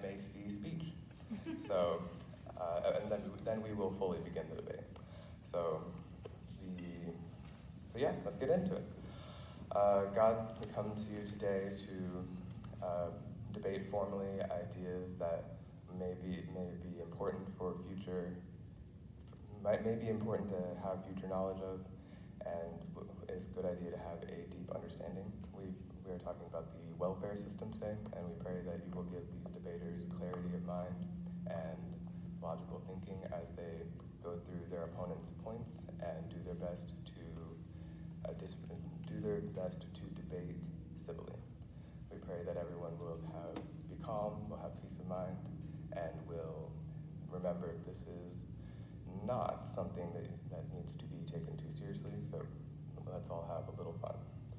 MAC speech. So, and then we will fully begin the debate. So yeah, let's get into it. God, we come to you today to debate formally ideas that may be important for future, may be important to have future knowledge of, and it's a good idea to have a deep understanding. We are talking about the welfare system today, and we pray that you will give these debaters clarity of mind and logical thinking as they go through their opponent's points and do their best to debate civilly. We pray that everyone will be calm, will have peace of mind, and will remember this is not something that needs to be taken too seriously, so let's all have a little fun.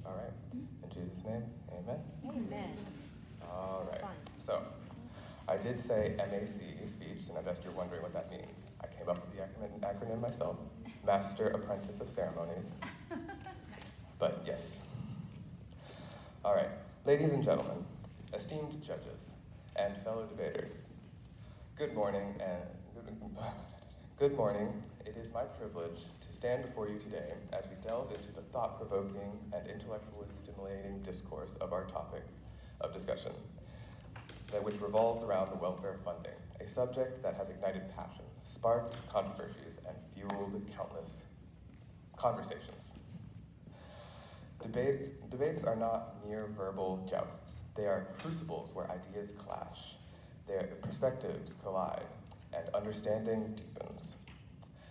All right? In Jesus' name, amen? Amen. All right. Fun. So, I did say MAC speech, and I guess you're wondering what that means. I came up with the acronym myself, Master Apprentice of Ceremonies. But yes. All right. Ladies and gentlemen, esteemed judges, and fellow debaters, good morning. It is my privilege to stand before you today as we delve into the thought-provoking and intellectually stimulating discourse of our topic of discussion, which revolves around the welfare funding, a subject that has ignited passion, sparked controversies, and fueled countless conversations. Debates are not mere verbal jousts. They are crucibles where ideas clash, their perspectives collide, and understanding deepens.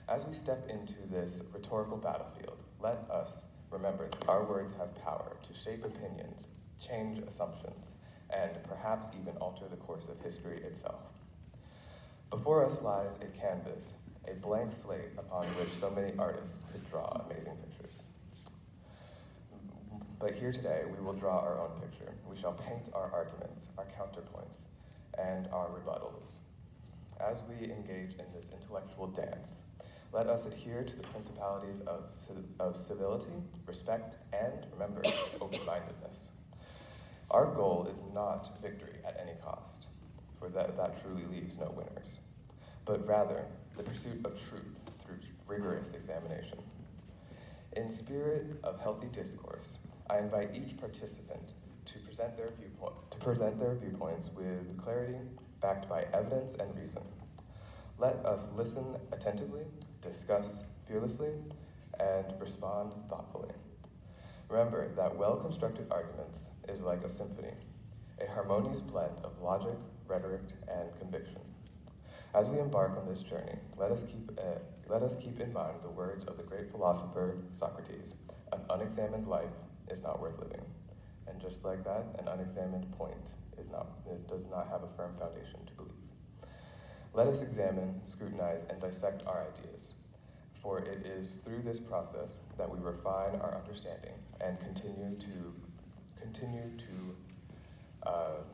As we step into this rhetorical battlefield, let us remember that our words have power to shape opinions, change assumptions, and perhaps even alter the course of history itself. Before us lies a canvas, a blank slate upon which so many artists could draw amazing pictures. But here today, we will draw our own picture. We shall paint our arguments, our counterpoints, and our rebuttals. As we engage in this intellectual dance, let us adhere to the principalities of civility, respect, and, remember, open-mindedness. Our goal is not victory at any cost, for that truly leaves no winners, but rather the pursuit of truth through rigorous examination. In spirit of healthy discourse, I invite each participant to present their viewpoints with clarity, backed by evidence and reason. Let us listen attentively, discuss fearlessly, and respond thoughtfully. Remember that well-constructed arguments is like a symphony, a harmonious blend of logic, rhetoric, and conviction. As we embark on this journey, let us keep in mind the words of the great philosopher Socrates: "An unexamined life is not worth living." And just like that, an unexamined point does not have a firm foundation to believe. Let us examine, scrutinize, and dissect our ideas, for it is through this process that we refine our understanding and continue to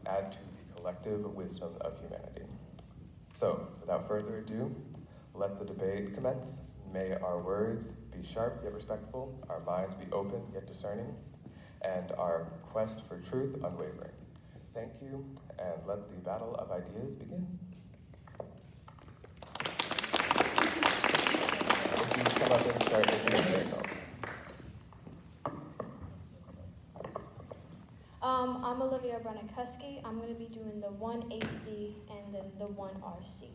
add to the collective wisdom of humanity. So, without further ado, let the debate commence. May our words be sharp yet respectful, our minds be open yet discerning, and our quest for truth unwavering. Thank you, and let the battle of ideas begin. Please come up and start introducing yourselves. I'm Olivia Brennick-Husky. I'm going to be doing the 1AC and then the 1RC.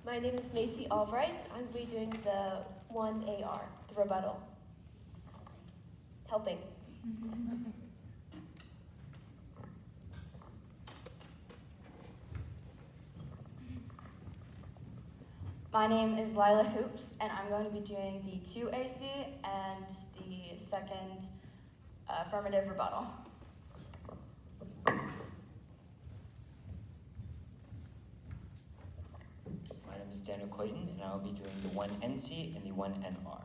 My name is Macy Albright. I'm going to be doing the 1AR, the rebuttal. Helping. My name is Lila Hoops, and I'm going to be doing the 2AC and the second affirmative rebuttal. My name is Daniel Clayton, and I'll be doing the 1NC and the 1NR.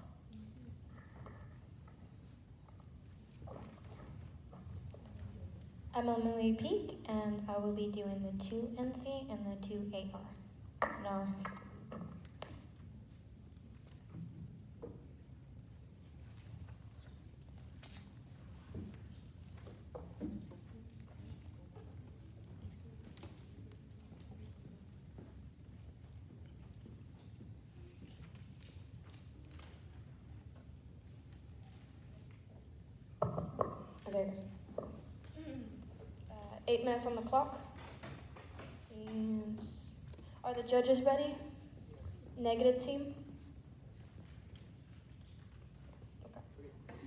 I'm Emily Peak, and I will be doing the 2NC and the 2AR. No. there it goes. 8 minutes on the clock. And are the judges ready? Negative team? Okay.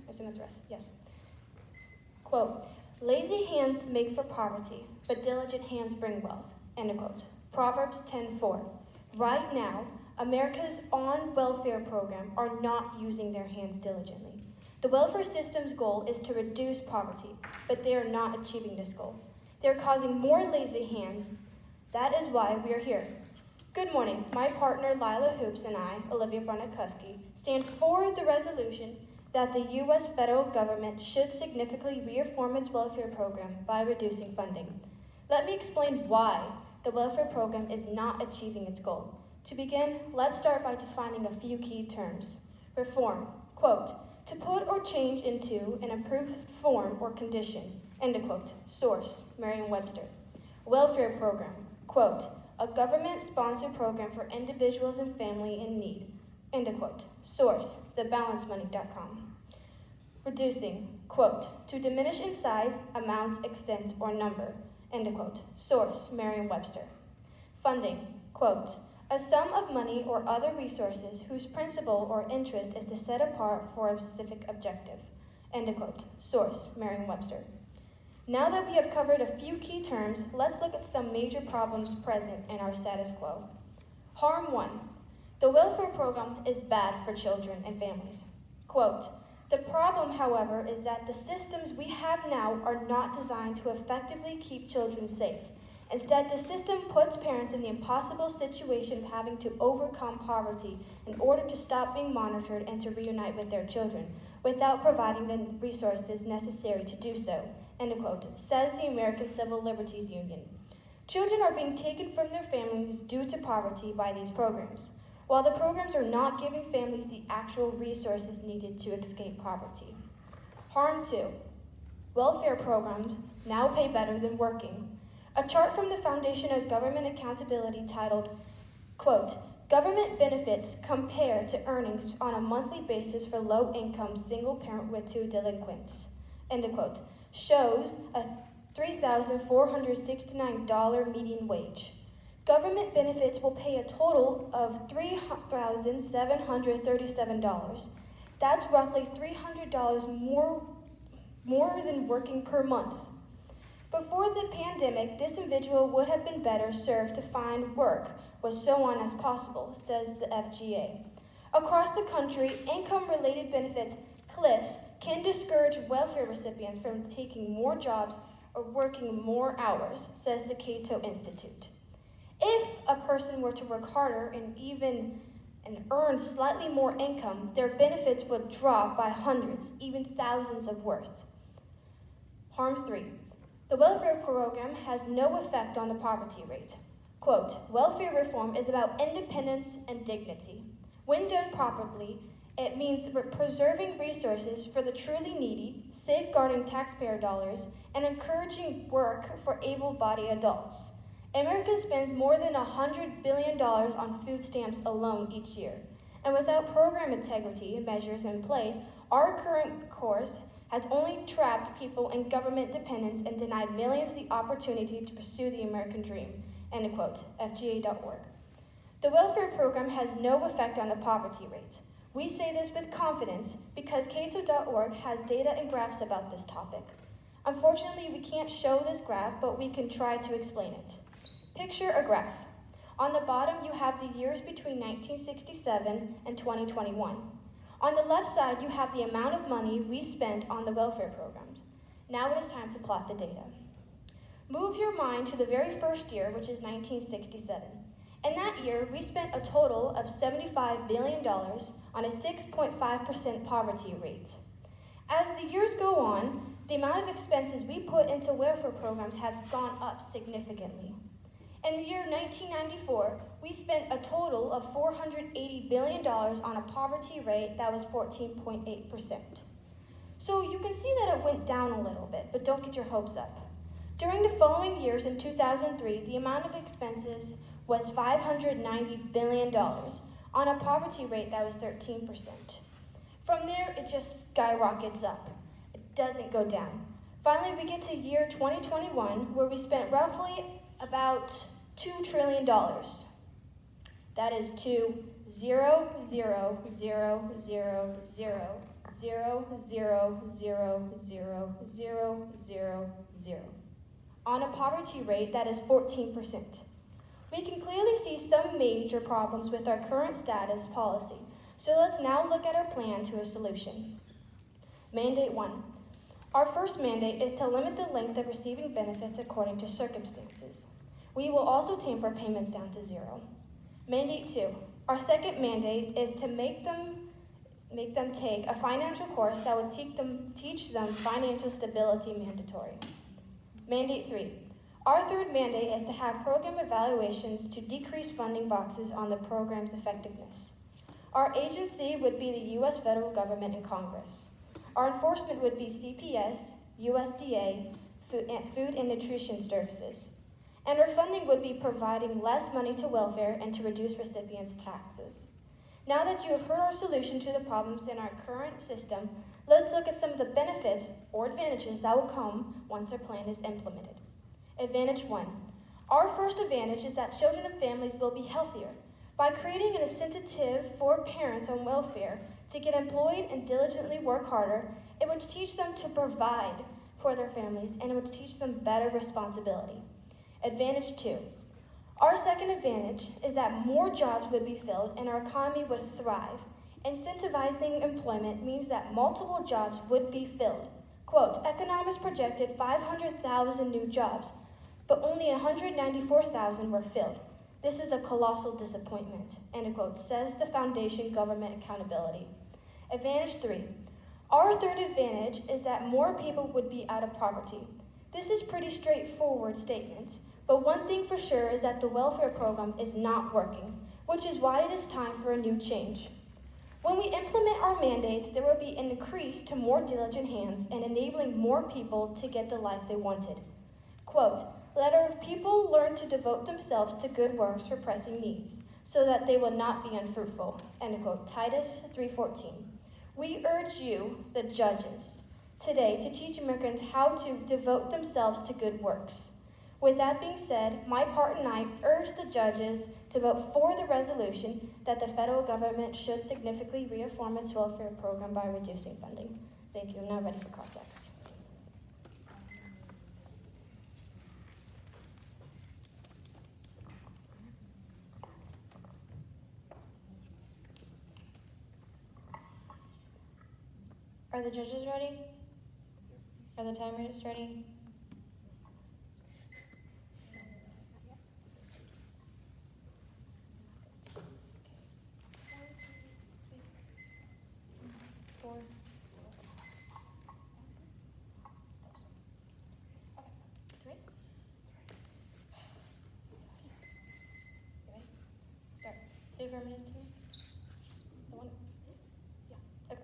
Assume that's rest. Yes. Quote, lazy hands make for poverty, but diligent hands bring wealth. End of quote. Proverbs 10:4. Right now, America's on welfare program are not using their hands diligently. The welfare system's goal is to reduce poverty, but they are not achieving this goal. They're causing more lazy hands. That is why we are here. Good morning. My partner Lila Hoops and I, Olivia Brunikuski, stand for the resolution that the U.S. federal government should significantly reform its welfare program by reducing funding. Let me explain why the welfare program is not achieving its goal. To begin, let's start by defining a few key terms. Reform, quote, to put or change into an improved form or condition, end of quote. Source, Merriam-Webster. Welfare program, quote, a government-sponsored program for individuals and family in need, end of quote. Source, thebalancemoney.com. Reducing, quote, to diminish in size, amount, extent, or number, end of quote. Source, Merriam-Webster. Funding, quote, a sum of money or other resources whose principal or interest is to set apart for a specific objective, end of quote. Source, Merriam-Webster. Now that we have covered a few key terms, let's look at some major problems present in our status quo. Harm 1. The welfare program is bad for children and families. Quote, the problem, however, is that the systems we have now are not designed to effectively keep children safe. Instead, the system puts parents in the impossible situation of having to overcome poverty in order to stop being monitored and to reunite with their children, without providing the resources necessary to do so, end of quote, says the American Civil Liberties Union. Children are being taken from their families due to poverty by these programs, while the programs are not giving families the actual resources needed to escape poverty. Harm 2. Welfare programs now pay better than working. A chart from the Foundation of Government Accountability titled, quote, government benefits compared to earnings on a monthly basis for low-income single parent with 2 delinquents, end of quote, shows a $3,469 median wage. Government benefits will pay a total of $3,737. That's roughly $300 more than working per month. Before the pandemic, this individual would have been better served to find work with so on as possible, says the FGA. Across the country, income-related benefits cliffs can discourage welfare recipients from taking more jobs or working more hours, says the Cato Institute. If a person were to work harder and earn slightly more income, their benefits would drop by hundreds, even thousands of worth. Harm 3. The welfare program has no effect on the poverty rate. Quote, welfare reform is about independence and dignity. When done properly, it means preserving resources for the truly needy, safeguarding taxpayer dollars, and encouraging work for able-bodied adults. America spends more than $100 billion on food stamps alone each year. And without program integrity measures in place, our current course has only trapped people in government dependence and denied millions the opportunity to pursue the American dream, end of quote, FGA.org. The welfare program has no effect on the poverty rate. We say this with confidence because Cato.org has data and graphs about this topic. Unfortunately, we can't show this graph, but we can try to explain it. Picture a graph. On the bottom, you have the years between 1967 and 2021. On the left side, you have the amount of money we spent on the welfare programs. Now it is time to plot the data. Move your mind to the very first year, which is 1967. In that year, we spent a total of $75 billion on a 6.5% poverty rate. As the years go on, the amount of expenses we put into welfare programs has gone up significantly. In the year 1994, we spent a total of $480 billion on a poverty rate that was 14.8%. So you can see that it went down a little bit, but don't get your hopes up. During the following years, in 2003, the amount of expenses was $590 billion on a poverty rate that was 13%. From there, it just skyrockets up. It doesn't go down. Finally, we get to year 2021, where we spent roughly about $2 trillion. That is 2 on a poverty rate that is 14%. We can clearly see some major problems with our current status policy, so let's now look at our plan to a solution. Mandate 1. Our first mandate is to limit the length of receiving benefits according to circumstances. We will also tamper payments down to 0. Mandate 2. Our second mandate is to make them take a financial course that would teach them financial stability mandatory. Mandate 3. Our third mandate is to have program evaluations to decrease funding boxes on the program's effectiveness. Our agency would be the U.S. federal government and Congress. Our enforcement would be CPS, USDA, Food and Nutrition Services. And our funding would be providing less money to welfare and to reduce recipients' taxes. Now that you have heard our solution to the problems in our current system, let's look at some of the benefits or advantages that will come once our plan is implemented. Advantage 1. Our first advantage is that children and families will be healthier. By creating an incentive for parents on welfare to get employed and diligently work harder, it would teach them to provide for their families and it would teach them better responsibility. Advantage 2. Our second advantage is that more jobs would be filled and our economy would thrive. Incentivizing employment means that multiple jobs would be filled. Quote, economists projected 500,000 new jobs, but only 194,000 were filled. This is a colossal disappointment, end quote, says the Foundation Government Accountability. Advantage 3. Our third advantage is that more people would be out of poverty. This is pretty straightforward statement, but one thing for sure is that the welfare program is not working, which is why it is time for a new change. When we implement our mandates, there will be an increase to more diligent hands and enabling more people to get the life they wanted. Quote, let our people learn to devote themselves to good works for pressing needs, so that they will not be unfruitful. End quote. Titus 3:14. We urge you, the judges, today to teach Americans how to devote themselves to good works. With that being said, my part and I urge the judges to vote for the resolution that the federal government should significantly reform its welfare program by reducing funding. Thank you. I'm now ready for cross-ex. Are the judges ready? Are the timers ready? Four. Three. Ready? Start. The affirmative team. The one. Yeah. Okay.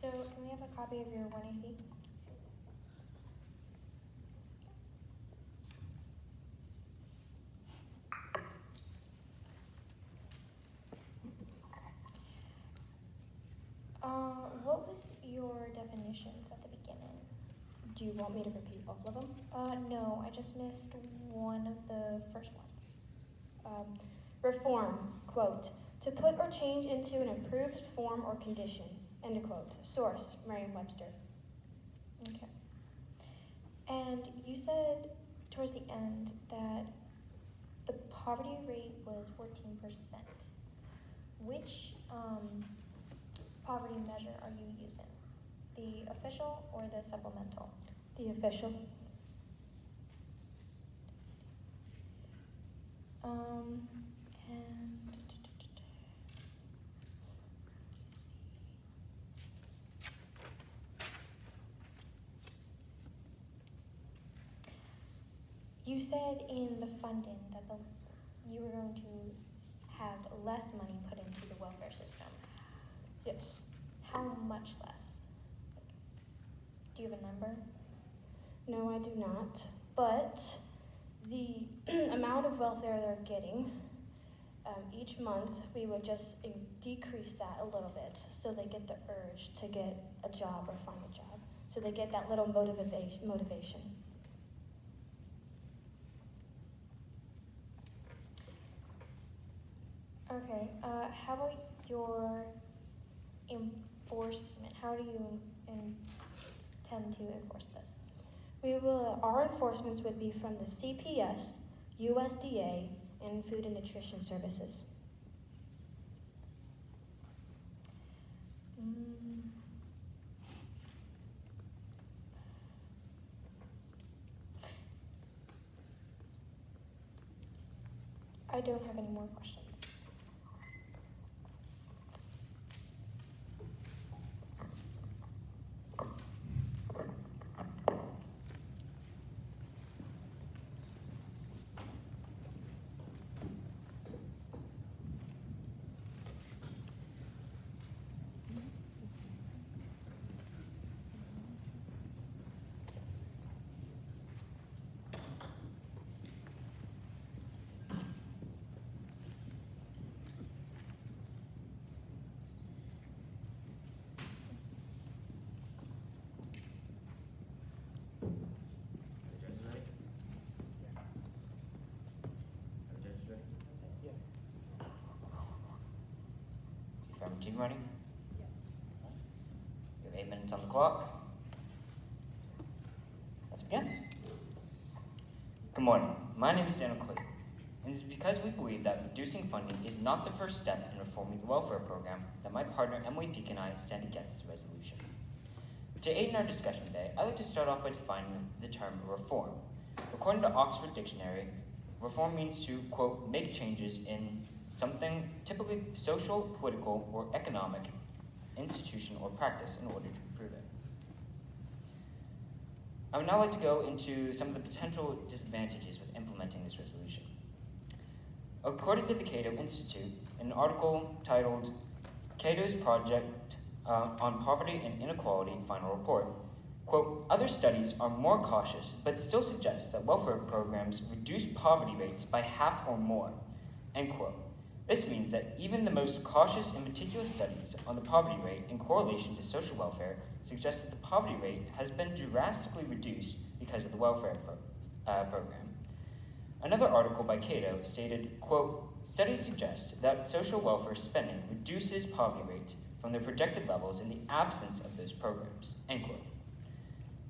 So, can we have a copy of your 1AC? What was your definitions at the beginning? Do you want me to repeat all of them? No, I just missed one of the first ones. Reform, quote, to put or change into an improved form or condition, end quote. Source, Merriam-Webster. Okay. And you said towards the end that the poverty rate was 14%. Which poverty measure are you using? The official or the supplemental? The official. And you said in the funding that you were going to have less money put into the welfare system. Yes. How much less? Do you have a number? No, I do not. But the amount of welfare they're getting, each month we would just decrease that a little bit so they get the urge to get a job or find a job. so they get that little motivation. Okay, how about your enforcement? How do you intend to enforce this? Our enforcements would be from the CPS, USDA, and Food and Nutrition Services. I don't have any more questions. Are the judges ready? Yes. Are the judges ready? Yeah. Is the affirmative team ready? Yes. You have 8 minutes on the clock. Let's begin. Good morning. My name is Daniel Clayton, and it is because we believe that reducing funding is not the first step in reforming the welfare program that my partner Emily Peak and I stand against the resolution. To aid in our discussion today, I'd like to start off by defining the term reform. According to Oxford Dictionary, reform means to, quote, make changes in something typically social, political, or economic institution or practice in order to improve it. I would now like to go into some of the potential disadvantages with implementing this resolution. According to the Cato Institute, in an article titled Cato's Project on Poverty and Inequality Final Report, quote, other studies are more cautious but still suggest that welfare programs reduce poverty rates by half or more, end quote. This means that even the most cautious and meticulous studies on the poverty rate in correlation to social welfare suggest that the poverty rate has been drastically reduced because of the welfare program. Another article by Cato stated, quote, studies suggest that social welfare spending reduces poverty rates from their projected levels in the absence of those programs, end quote.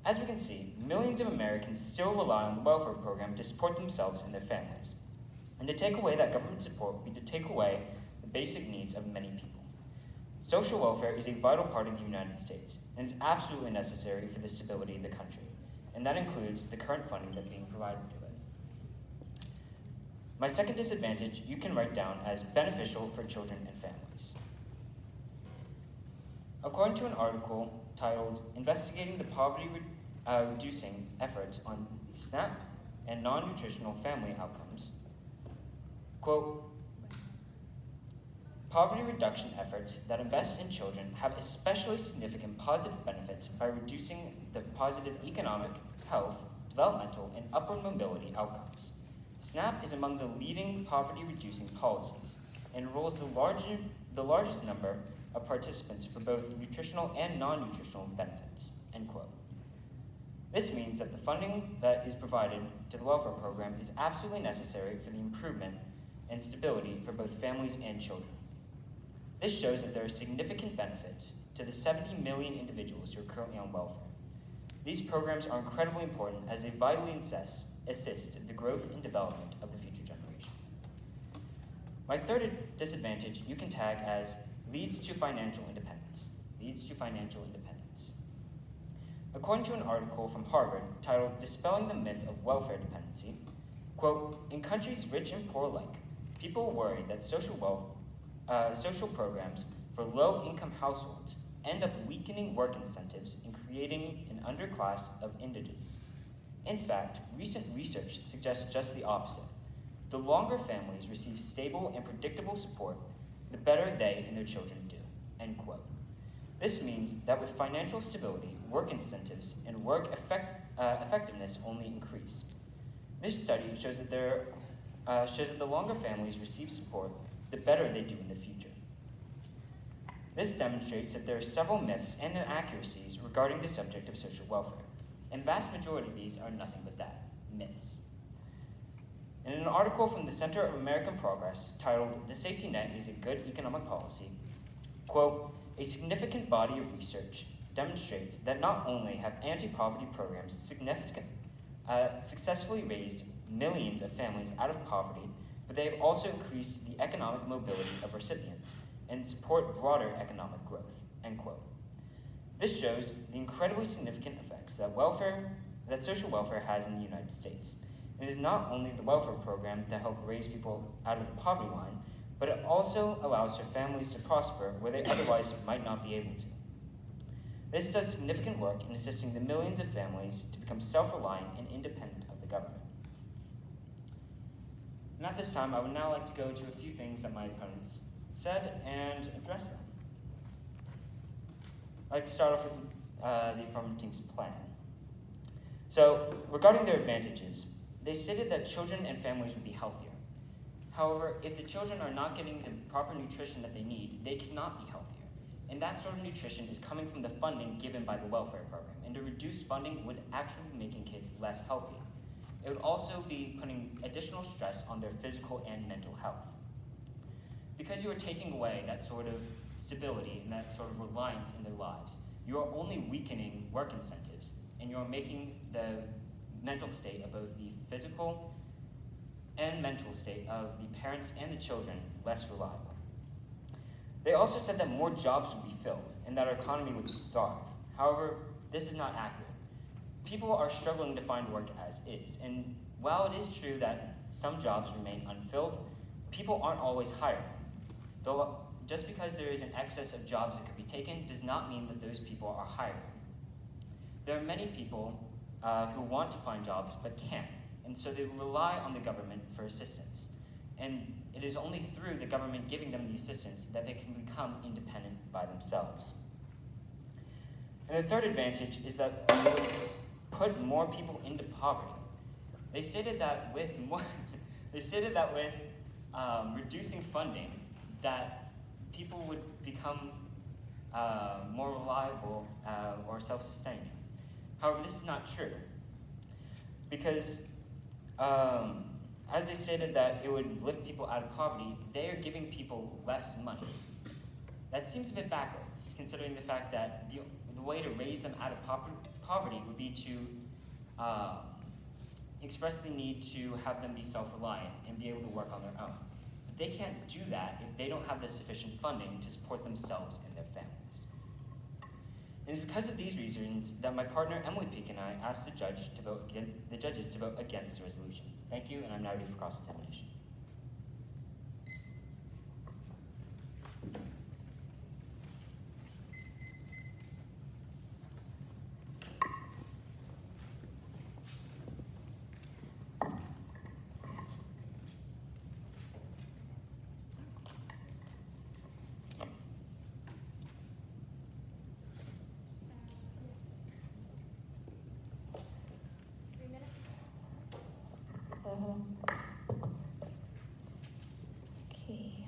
As we can see, millions of Americans still rely on the welfare program to support themselves and their families. And to take away that government support would be to take away the basic needs of many people. Social welfare is a vital part of the United States and is absolutely necessary for the stability of the country, and that includes the current funding that's being provided to it. My second disadvantage you can write down as beneficial for children and families. According to an article titled Investigating the Poverty Reducing Efforts on SNAP and Non-Nutritional Family Outcomes, quote, poverty reduction efforts that invest in children have especially significant positive benefits by reducing the positive economic, health, developmental, and upward mobility outcomes. SNAP is among the leading poverty-reducing policies and enrolls the largest number of participants for both nutritional and non-nutritional benefits, end quote. This means that the funding that is provided to the welfare program is absolutely necessary for the improvement and stability for both families and children. This shows that there are significant benefits to the 70 million individuals who are currently on welfare. These programs are incredibly important as they vitally assist the growth and development of the future generation. My third disadvantage you can tag as leads to financial independence. Leads to financial independence. According to an article from Harvard titled Dispelling the Myth of Welfare Dependency, quote, in countries rich and poor alike, people worry that social programs for low-income households end up weakening work incentives and creating an underclass of indigents. In fact, recent research suggests just the opposite. The longer families receive stable and predictable support, the better they and their children do, end quote. This means that with financial stability, work incentives and work effectiveness only increase. This study shows that the longer families receive support, the better they do in the future. This demonstrates that there are several myths and inaccuracies regarding the subject of social welfare, and vast majority of these are nothing but that, myths. In an article from the Center of American Progress titled "The Safety Net is a Good Economic Policy," quote, "A significant body of research demonstrates that not only have anti-poverty programs successfully raised millions of families out of poverty, but they have also increased the economic mobility of recipients and support broader economic growth," end quote. This shows the incredibly significant effects that social welfare has in the United States. It is not only the welfare program that help raise people out of the poverty line, but it also allows for families to prosper where they otherwise might not be able to. This does significant work in assisting the millions of families to become self-reliant and independent of the government. And at this time, I would now like to go to a few things that my opponents said and address them. I'd like to start off with the affirmative team's plan. So, regarding their advantages, they stated that children and families would be healthier. However, if the children are not getting the proper nutrition that they need, they cannot be healthier. And that sort of nutrition is coming from the funding given by the welfare program. And to reduce funding would actually be making kids less healthy. It would also be putting additional stress on their physical and mental health. Because you are taking away that sort of stability and that sort of reliance in their lives, you are only weakening work incentives, and you are making the mental state of both the physical and mental state of the parents and the children less reliable. They also said that more jobs would be filled and that our economy would thrive. However, this is not accurate. People are struggling to find work as is, and while it is true that some jobs remain unfilled, people aren't always hiring. Though just because there is an excess of jobs that could be taken does not mean that those people are hiring. There are many people who want to find jobs but can't, and so they rely on the government for assistance. And it is only through the government giving them the assistance that they can become independent by themselves. And the third advantage is that we would put more people into poverty. They stated that with reducing funding, that people would become more reliable or self-sustaining. However, this is not true, because as they stated that it would lift people out of poverty, they are giving people less money. That seems a bit backwards, considering the fact that the way to raise them out of poverty would be to express the need to have them be self-reliant and be able to work on their own. But they can't do that if they don't have the sufficient funding to support themselves and their families. And it's because of these reasons that my partner Emily Peak and I asked the judges to vote against the resolution. Thank you, and I'm now ready for cross-examination. Okay.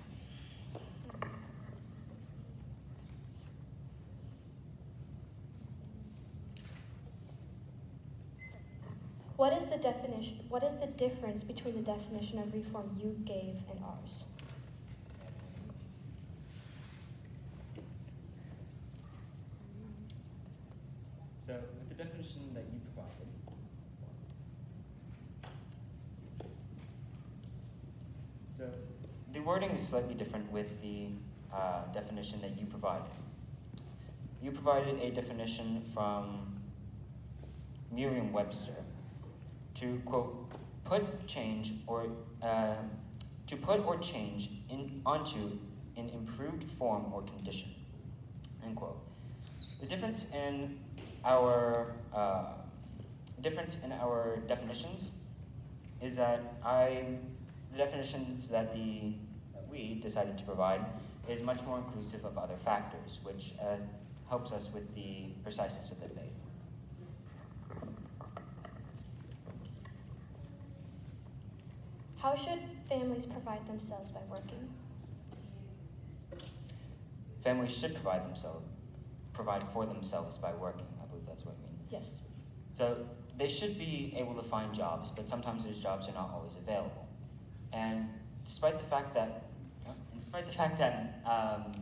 What is the difference between the definition of reform you gave and ours? So, with the definition that you provided, so the wording is slightly different with the definition that you provided. You provided a definition from Merriam-Webster to, quote, put change or change onto an improved form or condition, end quote. The difference in our definitions is that the definitions that we decided to provide is much more inclusive of other factors, which helps us with the preciseness of the debate. How should families provide themselves by working? families should provide for themselves by working. I believe that's what I mean. Yes. So they should be able to find jobs, but sometimes those jobs are not always available. And despite the fact that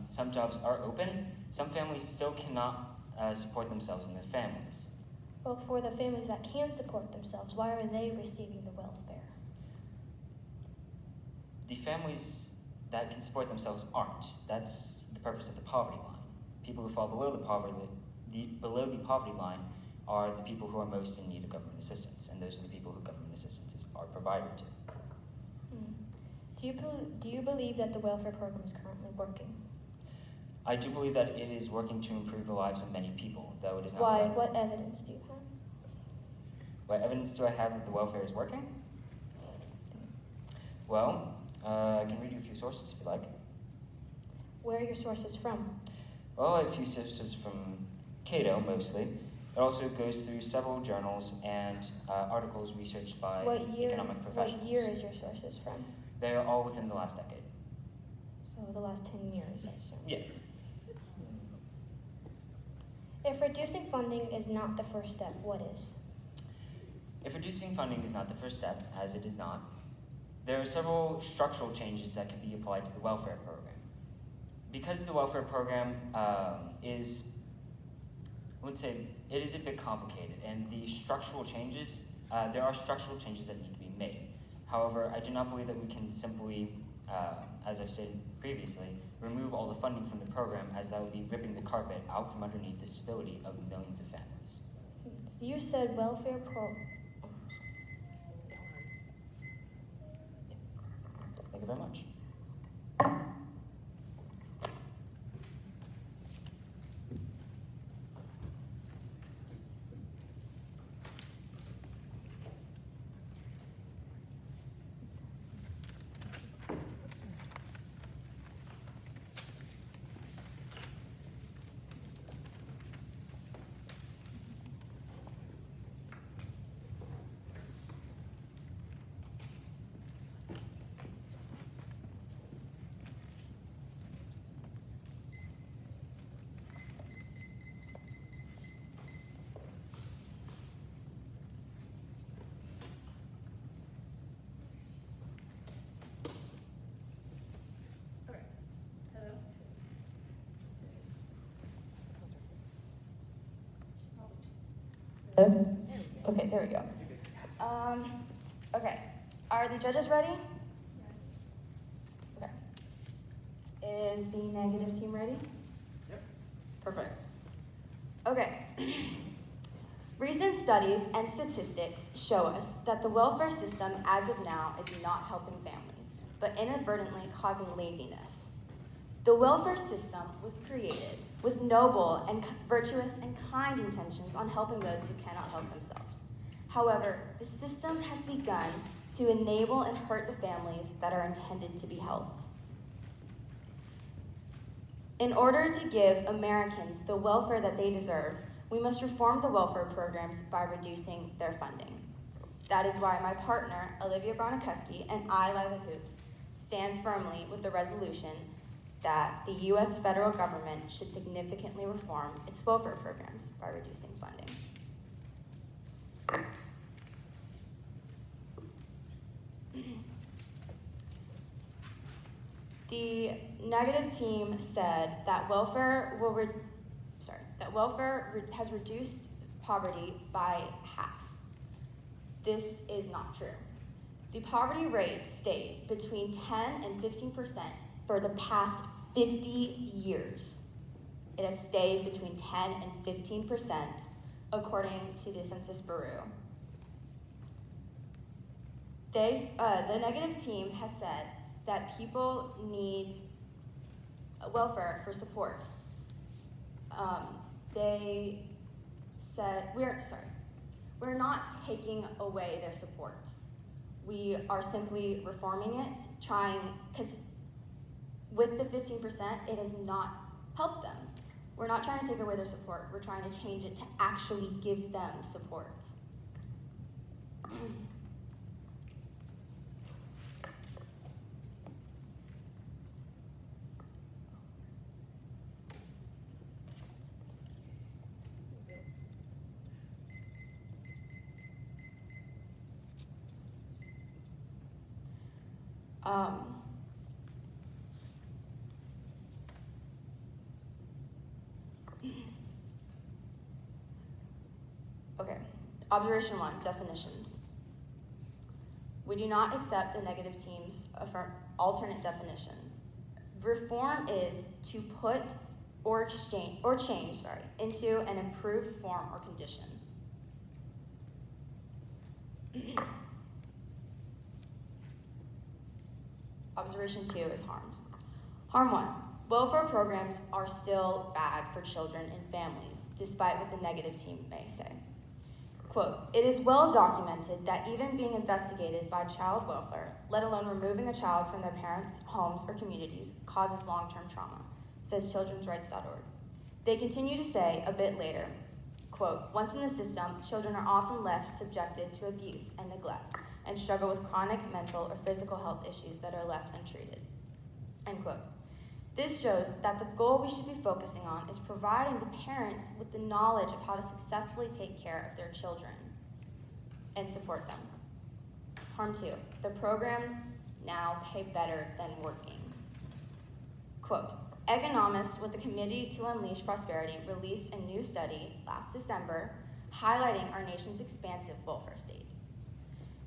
some jobs are open, some families still cannot support themselves and their families. Well, for the families that can support themselves, why are they receiving the welfare? The families that can support themselves aren't. That's the purpose of the poverty line. People who fall below the poverty line are the people who are most in need of government assistance, and those are the people who government assistance are provided to. Do you believe that the welfare program is currently working? I do believe that it is working to improve the lives of many people, though it is not. Why? What evidence do you have? What evidence do I have that the welfare is working? Well, I can read you a few sources if you like. Where are your sources from? Well, I have a few sources from Cato, mostly. It also goes through several journals and articles researched by economic professionals. What year is your sources from? They are all within the last decade. So the last 10 years, I assume. Yes. If reducing funding is not the first step, what is? If reducing funding is not the first step, as it is not, there are several structural changes that can be applied to the welfare program. Because the welfare program I would say it is a bit complicated, and the structural changes, there are structural changes that need to be made. However, I do not believe that we can simply, as I've said previously, remove all the funding from the program, as that would be ripping the carpet out from underneath the stability of millions of families. You said welfare Thank you very much. Okay, there we go. Okay, are the judges ready? Yes. Okay. Is the negative team ready? Yep. Perfect. Okay. Recent studies and statistics show us that the welfare system as of now is not helping families, but inadvertently causing laziness. The welfare system was created with noble and virtuous and kind intentions on helping those who cannot help themselves. However, the system has begun to enable and hurt the families that are intended to be helped. In order to give Americans the welfare that they deserve, we must reform the welfare programs by reducing their funding. That is why my partner, Olivia Bronicuski, and I, Lila Hoops, stand firmly with the resolution that the U.S. federal government should significantly reform its welfare programs by reducing funding. The negative team said that welfare has reduced poverty by half. This is not true. The poverty rate stayed between 10 and 15% for the past 50 years. It has stayed between 10 and 15%, according to the Census Bureau. The negative team has said that people need welfare for support. They said, we're not taking away their support. We are simply reforming it, because with the 15%, it has not helped them. We're not trying to take away their support. We're trying to change it to actually give them support. Okay, observation 1, definitions. We do not accept the negative team's alternate definition. Reform is to put or change into an improved form or condition. Observation 2 is harms. Harm 1. Welfare programs are still bad for children and families, despite what the negative team may say. Quote, it is well documented that even being investigated by child welfare, let alone removing a child from their parents' homes or communities, causes long-term trauma, says childrensrights.org. They continue to say a bit later, quote, once in the system, children are often left subjected to abuse and neglect and struggle with chronic mental or physical health issues that are left untreated, end quote. This shows that the goal we should be focusing on is providing the parents with the knowledge of how to successfully take care of their children and support them. Harm 2, the programs now pay better than working. Quote, economists with the Committee to Unleash Prosperity released a new study last December highlighting our nation's expansive welfare state.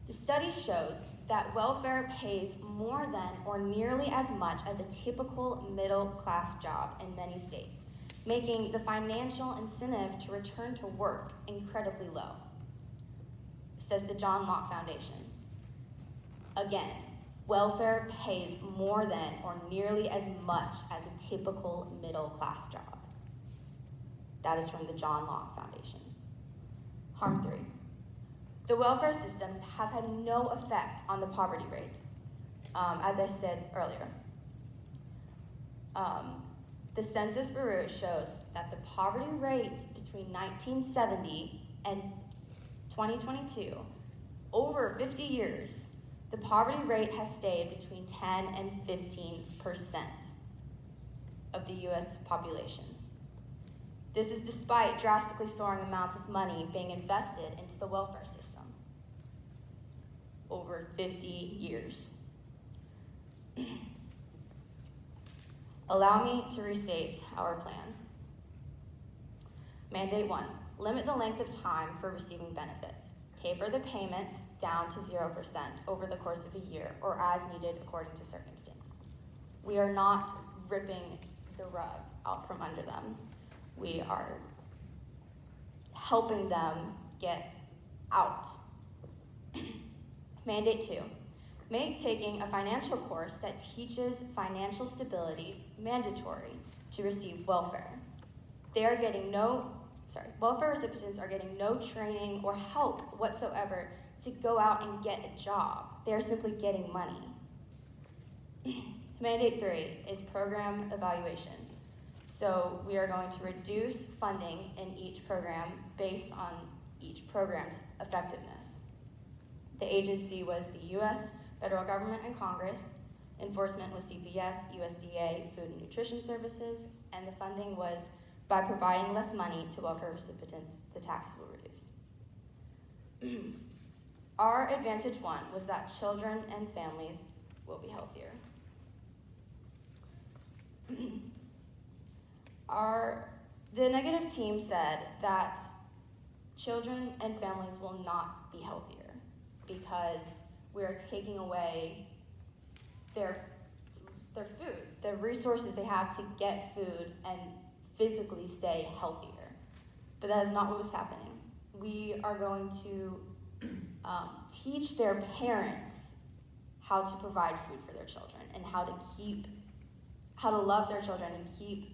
The study shows that welfare pays more than or nearly as much as a typical middle-class job in many states, making the financial incentive to return to work incredibly low, says the John Locke Foundation. Again, welfare pays more than or nearly as much as a typical middle-class job. That is from the John Locke Foundation. Harm 3. The welfare systems have had no effect on the poverty rate, as I said earlier. The Census Bureau shows that the poverty rate between 1970 and 2022, over 50 years, the poverty rate has stayed between 10 and 15% of the US population. This is despite drastically soaring amounts of money being invested into the welfare system over 50 years. Allow me to restate our plan. Mandate 1, limit the length of time for receiving benefits. Taper the payments down to 0% over the course of a year or as needed according to circumstances. We are not ripping the rug out from under them. We are helping them get out. Mandate 2, make taking a financial course that teaches financial stability mandatory to receive welfare. Welfare recipients are getting no training or help whatsoever to go out and get a job. They are simply getting money. Mandate 3 is program evaluation. So we are going to reduce funding in each program based on each program's effectiveness. The agency was the US, federal government and Congress. Enforcement was CPS, USDA, Food and Nutrition Services, and the funding was by providing less money to welfare recipients, the taxes will reduce. Our advantage 1 was that children and families will be healthier. The negative team said that children and families will not be healthier because we are taking away their food, the resources they have to get food and physically stay healthier. But that is not what was happening. We are going to teach their parents how to provide food for their children and how to love their children and keep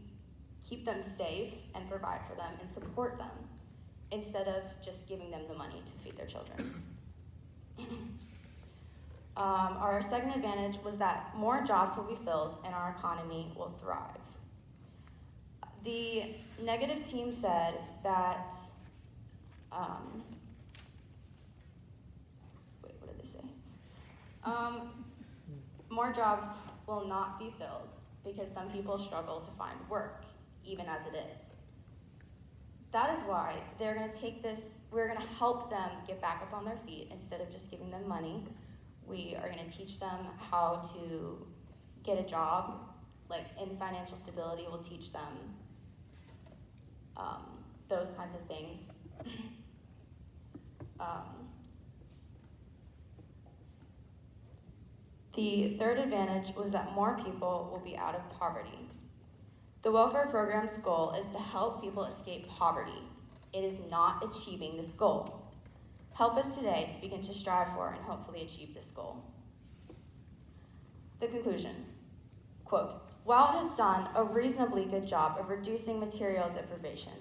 them safe and provide for them and support them instead of just giving them the money to feed their children. Our second advantage was that more jobs will be filled and our economy will thrive. The negative team said that, what did they say? More jobs will not be filled because some people struggle to find work, even as it is. That is why we're gonna help them get back up on their feet instead of just giving them money. We are going to teach them how to get a job, like in financial stability. We'll teach them those kinds of things. The third advantage was that more people will be out of poverty. The welfare program's goal is to help people escape poverty. It is not achieving this goal. Help us today to begin to strive for and hopefully achieve this goal. The conclusion, quote, while it has done a reasonably good job of reducing material deprivation,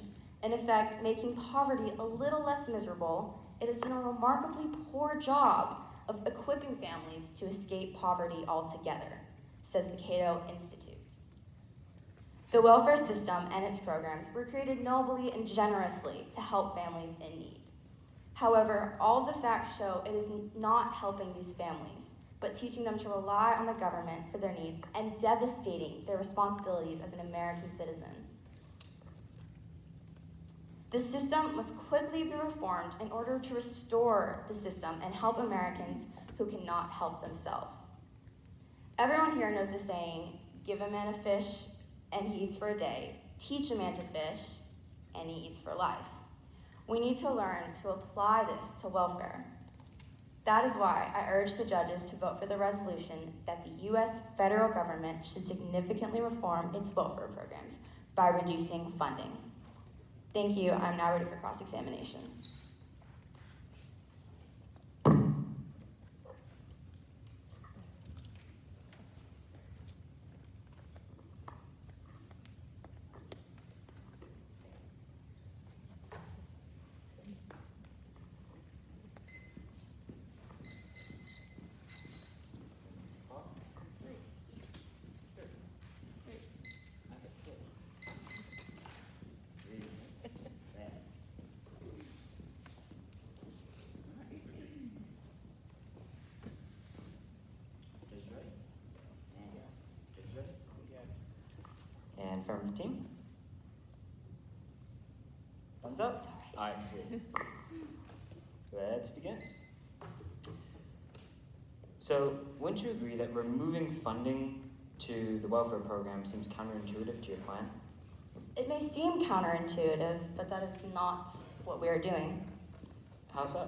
in effect making poverty a little less miserable, it has done a remarkably poor job of equipping families to escape poverty altogether, says the Cato Institute. The welfare system and its programs were created nobly and generously to help families in need. However, all the facts show it is not helping these families, but teaching them to rely on the government for their needs and devastating their responsibilities as an American citizen. The system must quickly be reformed in order to restore the system and help Americans who cannot help themselves. Everyone here knows the saying, give a man a fish and he eats for a day, teach a man to fish and he eats for life. We need to learn to apply this to welfare. That is why I urge the judges to vote for the resolution that the U.S. federal government should significantly reform its welfare programs by reducing funding. Thank you. I'm now ready for cross-examination. And affirmative team? Thumbs up? All right, sweet. Let's begin. So, wouldn't you agree that removing funding to the welfare program seems counterintuitive to your plan? It may seem counterintuitive, but that is not what we are doing. How so?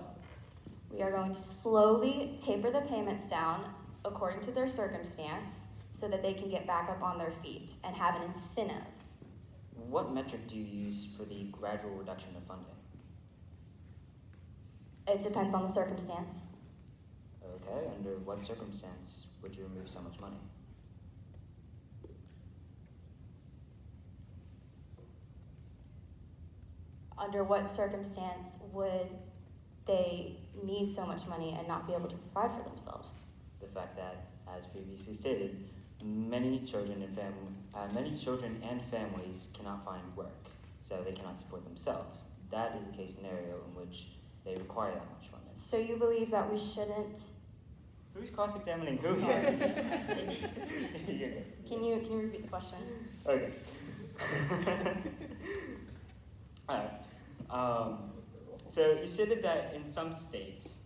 We are going to slowly taper the payments down according to their circumstance so that they can get back up on their feet and have an incentive. What metric do you use for the gradual reduction of funding? It depends on the circumstance. Okay, under what circumstance would you remove so much money? Under what circumstance would they need so much money and not be able to provide for themselves? The fact that, as previously stated, many children and families cannot find work, so they cannot support themselves. That is the case scenario in which they require that much funding. So you believe that we shouldn't? Who's cross-examining who here? You're good. Can you repeat the question? Okay. All right. So you stated that in some states,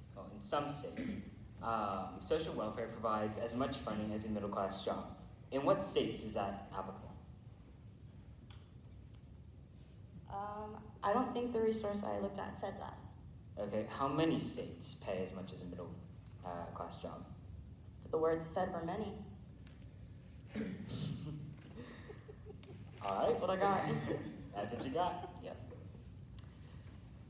social welfare provides as much funding as a middle-class job. In what states is that applicable? I don't think the resource I looked at said that. Okay, how many states pay as much as a middle-class job? The words said were many. All right. That's what I got. That's what you got? Yep.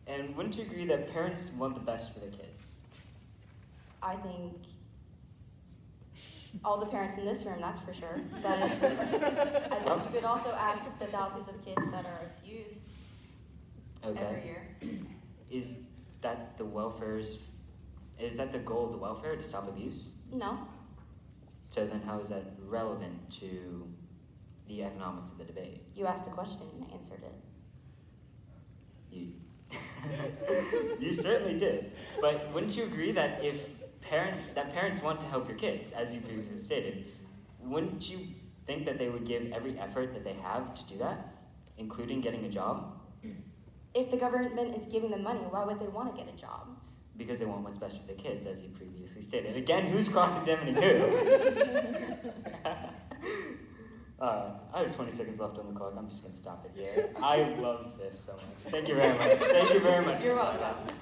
And wouldn't you agree that parents want the best for their kids? I think all the parents in this room, that's for sure. But I think you could also ask the thousands of kids that are abused every year. Is that the goal of the welfare, to stop abuse? No. So then how is that relevant to the economics of the debate? You asked a question and I answered it. You certainly did. But wouldn't you agree that if parents want to help your kids, as you previously stated, wouldn't you think that they would give every effort that they have to do that, including getting a job? If the government is giving them money, why would they want to get a job? because they want what's best for their kids, as you previously stated. Again, who's cross-examining who? I have 20 seconds left on the clock. I'm just going to stop it here. I love this so much. Thank you very much. Thank you very much. You're welcome.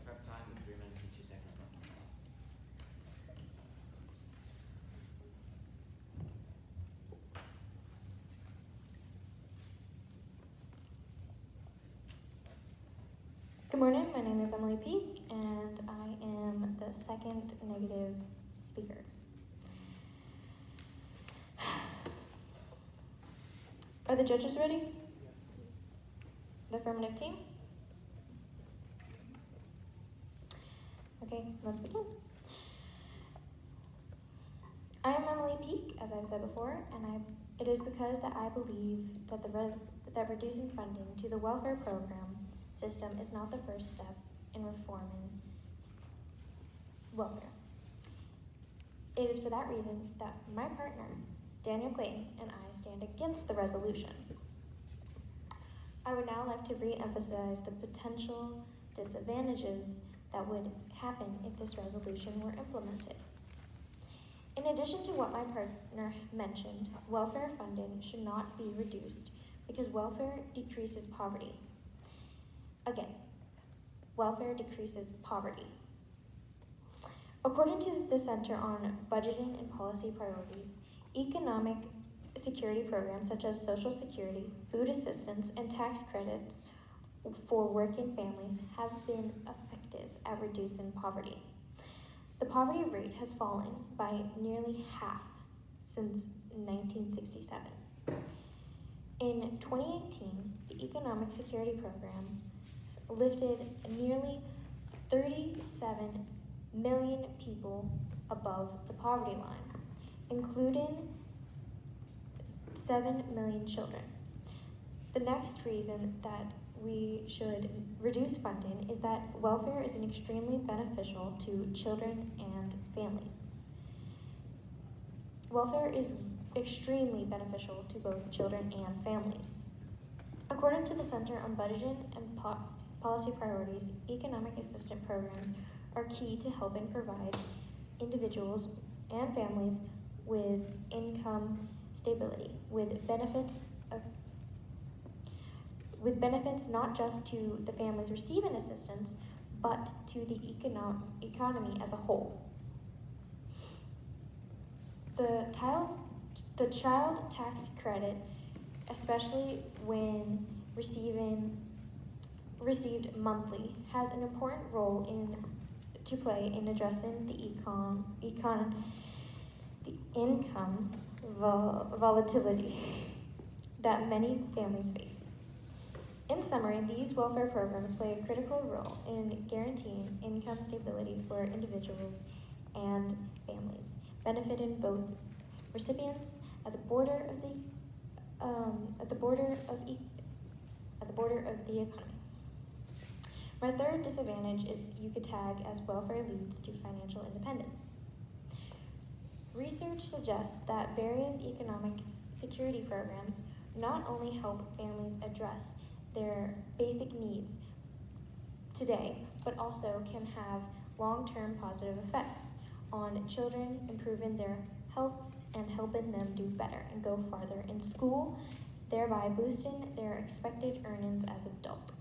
Prep time with 3 minutes and 2 seconds left. Good morning, my name is Emily Peak, and I am the second negative speaker. Are the judges ready? Yes. The affirmative team? Okay, let's begin. I am Emily Peak, as I've said before, and it is because that I believe that that reducing funding to the welfare program system is not the first step in reforming welfare. It is for that reason that my partner, Daniel Clayton, and I stand against the resolution. I would now like to re-emphasize the potential disadvantages that would happen if this resolution were implemented. In addition to what my partner mentioned, welfare funding should not be reduced because welfare decreases poverty. Again, welfare decreases poverty. According to the Center on Budgeting and Policy Priorities, economic security programs such as Social Security, food assistance, and tax credits for working families have been effective at reducing poverty. The poverty rate has fallen by nearly half since 1967. In 2018, the Economic Security Program lifted nearly 37 million people above the poverty line, including 7 million children. The next reason that we should reduce funding is that welfare is extremely beneficial to children and families. Welfare is extremely beneficial to both children and families. According to the Center on Budgeting and Policy Priorities, economic assistance programs are key to helping provide individuals and families with income stability, with benefits with benefits not just to the families receiving assistance, but to the economy as a whole. The child tax credit, especially when received monthly, has an important role to play in addressing the income volatility that many families face. In summary, these welfare programs play a critical role in guaranteeing income stability for individuals and families, benefiting both recipients at the border of the economy. My third disadvantage is you could tag as welfare leads to financial independence. Research suggests that various economic security programs not only help families address their basic needs today, but also can have long-term positive effects on children, improving their health and helping them do better and go farther in school, thereby boosting their expected earnings as adults.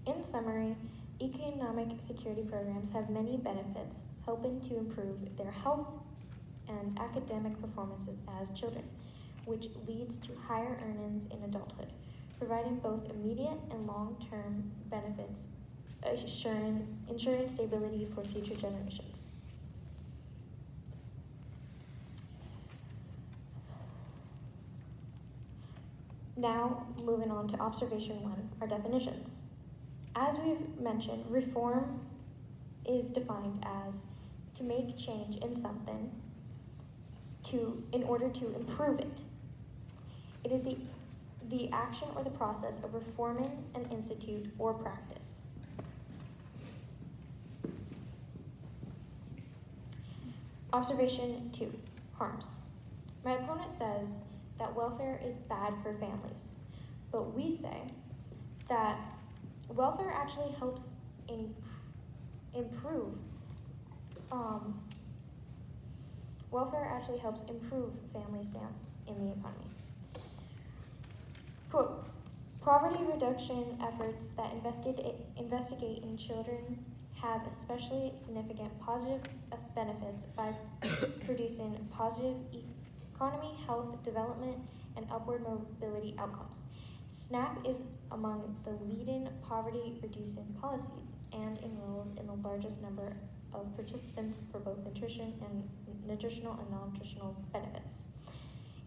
In summary, economic security programs have many benefits, helping to improve their health and academic performances as children, which leads to higher earnings in adulthood, providing both immediate and long-term benefits, ensuring stability for future generations. Now, moving on to observation 1, our definitions. As we've mentioned, reform is defined as to make change in something in order to improve it. It is the action or the process of reforming an institute or practice. Observation 2, harms. My opponent says that welfare is bad for families, but we say that welfare actually helps improve family stance in the economy. Quote, poverty reduction efforts that investigate in children have especially significant positive benefits by producing positive economy, health, development, and upward mobility outcomes. SNAP is among the leading poverty-reducing policies and enrolls in the largest number of participants for both nutritional and non-nutritional benefits.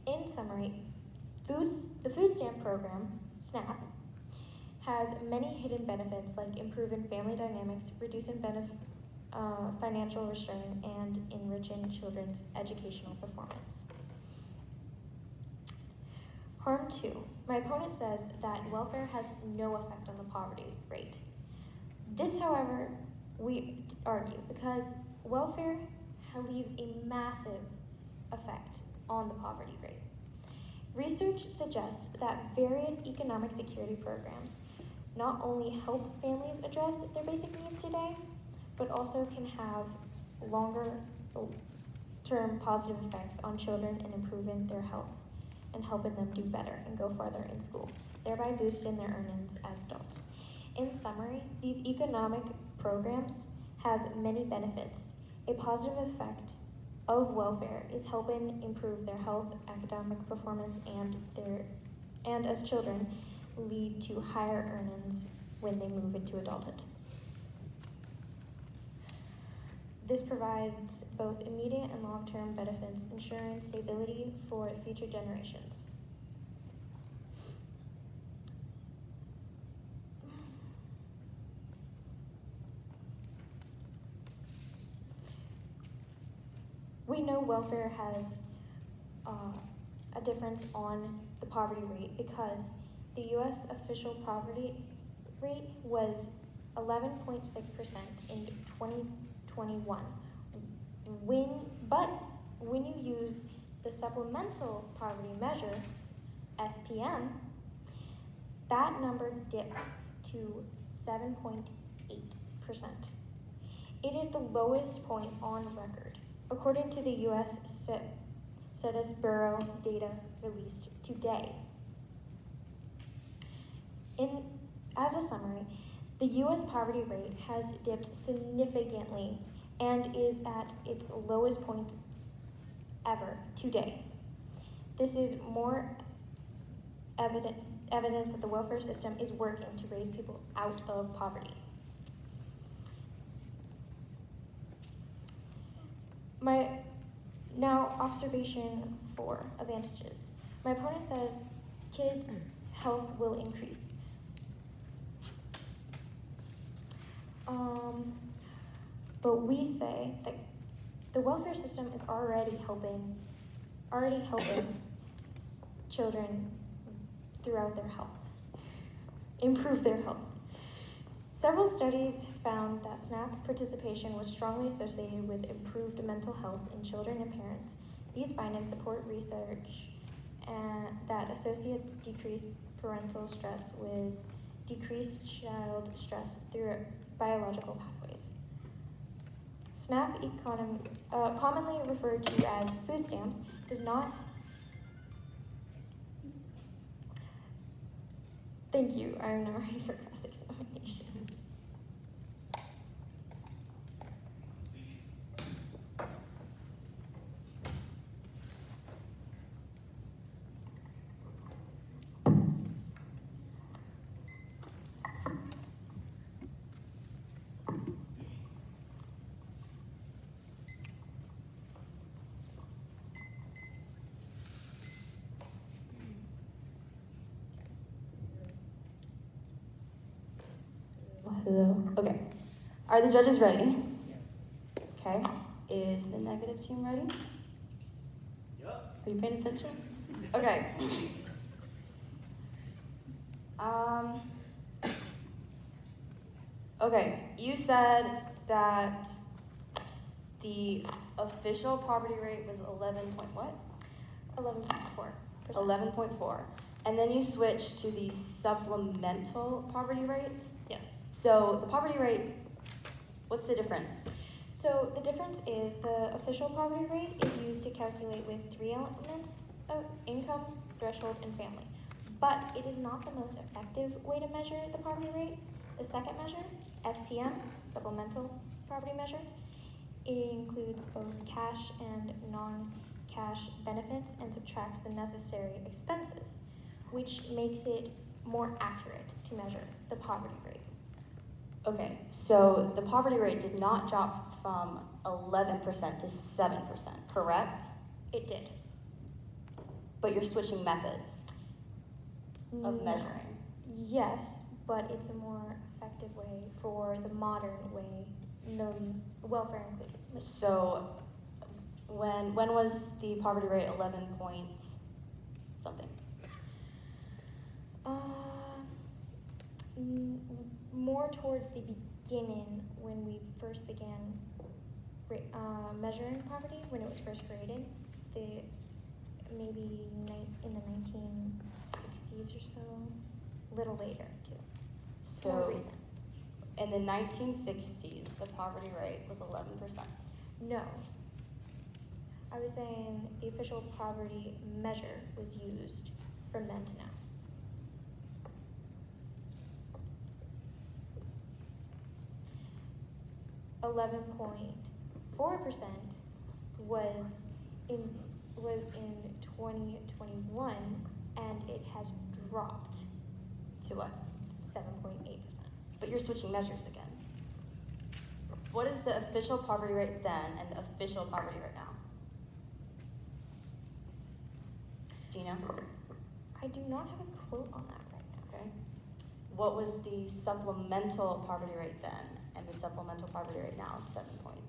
In summary, the food stamp program, SNAP, has many hidden benefits like improving family dynamics, reducing financial restraint, and enriching children's educational performance. Harm 2. My opponent says that welfare has no effect on the poverty rate. This, however, we argue because welfare leaves a massive effect on the poverty rate. Research suggests that various economic security programs not only help families address their basic needs today, but also can have longer-term positive effects on children in improving their health and helping them do better and go farther in school, thereby boosting their earnings as adults. In summary, these economic programs have many benefits. A positive effect of welfare is helping improve their health, academic performance, and as children, lead to higher earnings when they move into adulthood. This provides both immediate and long-term benefits, ensuring stability for future generations. We know welfare has a difference on the poverty rate because the U.S. official poverty rate was 11.6% in 2021. But when you use the supplemental poverty measure, SPM, that number dipped to 7.8%. It is the lowest point on record, according to the U.S. Census Bureau data released today. As a summary, the U.S. poverty rate has dipped significantly and is at its lowest point ever today. This is more evidence that the welfare system is working to raise people out of poverty. Now, observation 4, advantages. My opponent says kids' health will increase. But we say that the welfare system is already helping children throughout their health, improve their health. Several studies found that SNAP participation was strongly associated with improved mental health in children and parents. These findings support research that associates decreased parental stress with decreased child stress through biological pathways. SNAP, commonly referred to as food stamps, does not. Thank you, I'm now ready for cross-examination. Hello. Okay. Are the judges ready? Yes. Okay. Is the negative team ready? Yup. Are you paying attention? Okay. Okay. You said that the official poverty rate was 11 point what? 11.4%. 11.4. And then you switched to the supplemental poverty rate? Yes. So the poverty rate, what's the difference? So the difference is the official poverty rate is used to calculate with 3 elements of income, threshold, and family. But it is not the most effective way to measure the poverty rate. The second measure, SPM, supplemental poverty measure, it includes both cash and non-cash benefits and subtracts the necessary expenses, which makes it more accurate to measure the poverty rate. Okay, so the poverty rate did not drop from 11% to 7%, correct? It did. But you're switching methods of No. measuring. Yes, but it's a more effective way for the modern way, the welfare included. So when was the poverty rate 11 point something? More towards the beginning when we first began measuring poverty, when it was first created, maybe in the 1960s or so, a little later too. More So recent. in the 1960s, the poverty rate was 11%. No. I was saying the official poverty measure was used from then to now. 11.4% was in 2021, and it has dropped To what? 7.8%. But you're switching measures again. What is the official poverty rate then and the official poverty rate now? Do you know? I do not have a quote on that right now. Okay. What was the supplemental poverty rate then and the supplemental poverty rate now is 7 point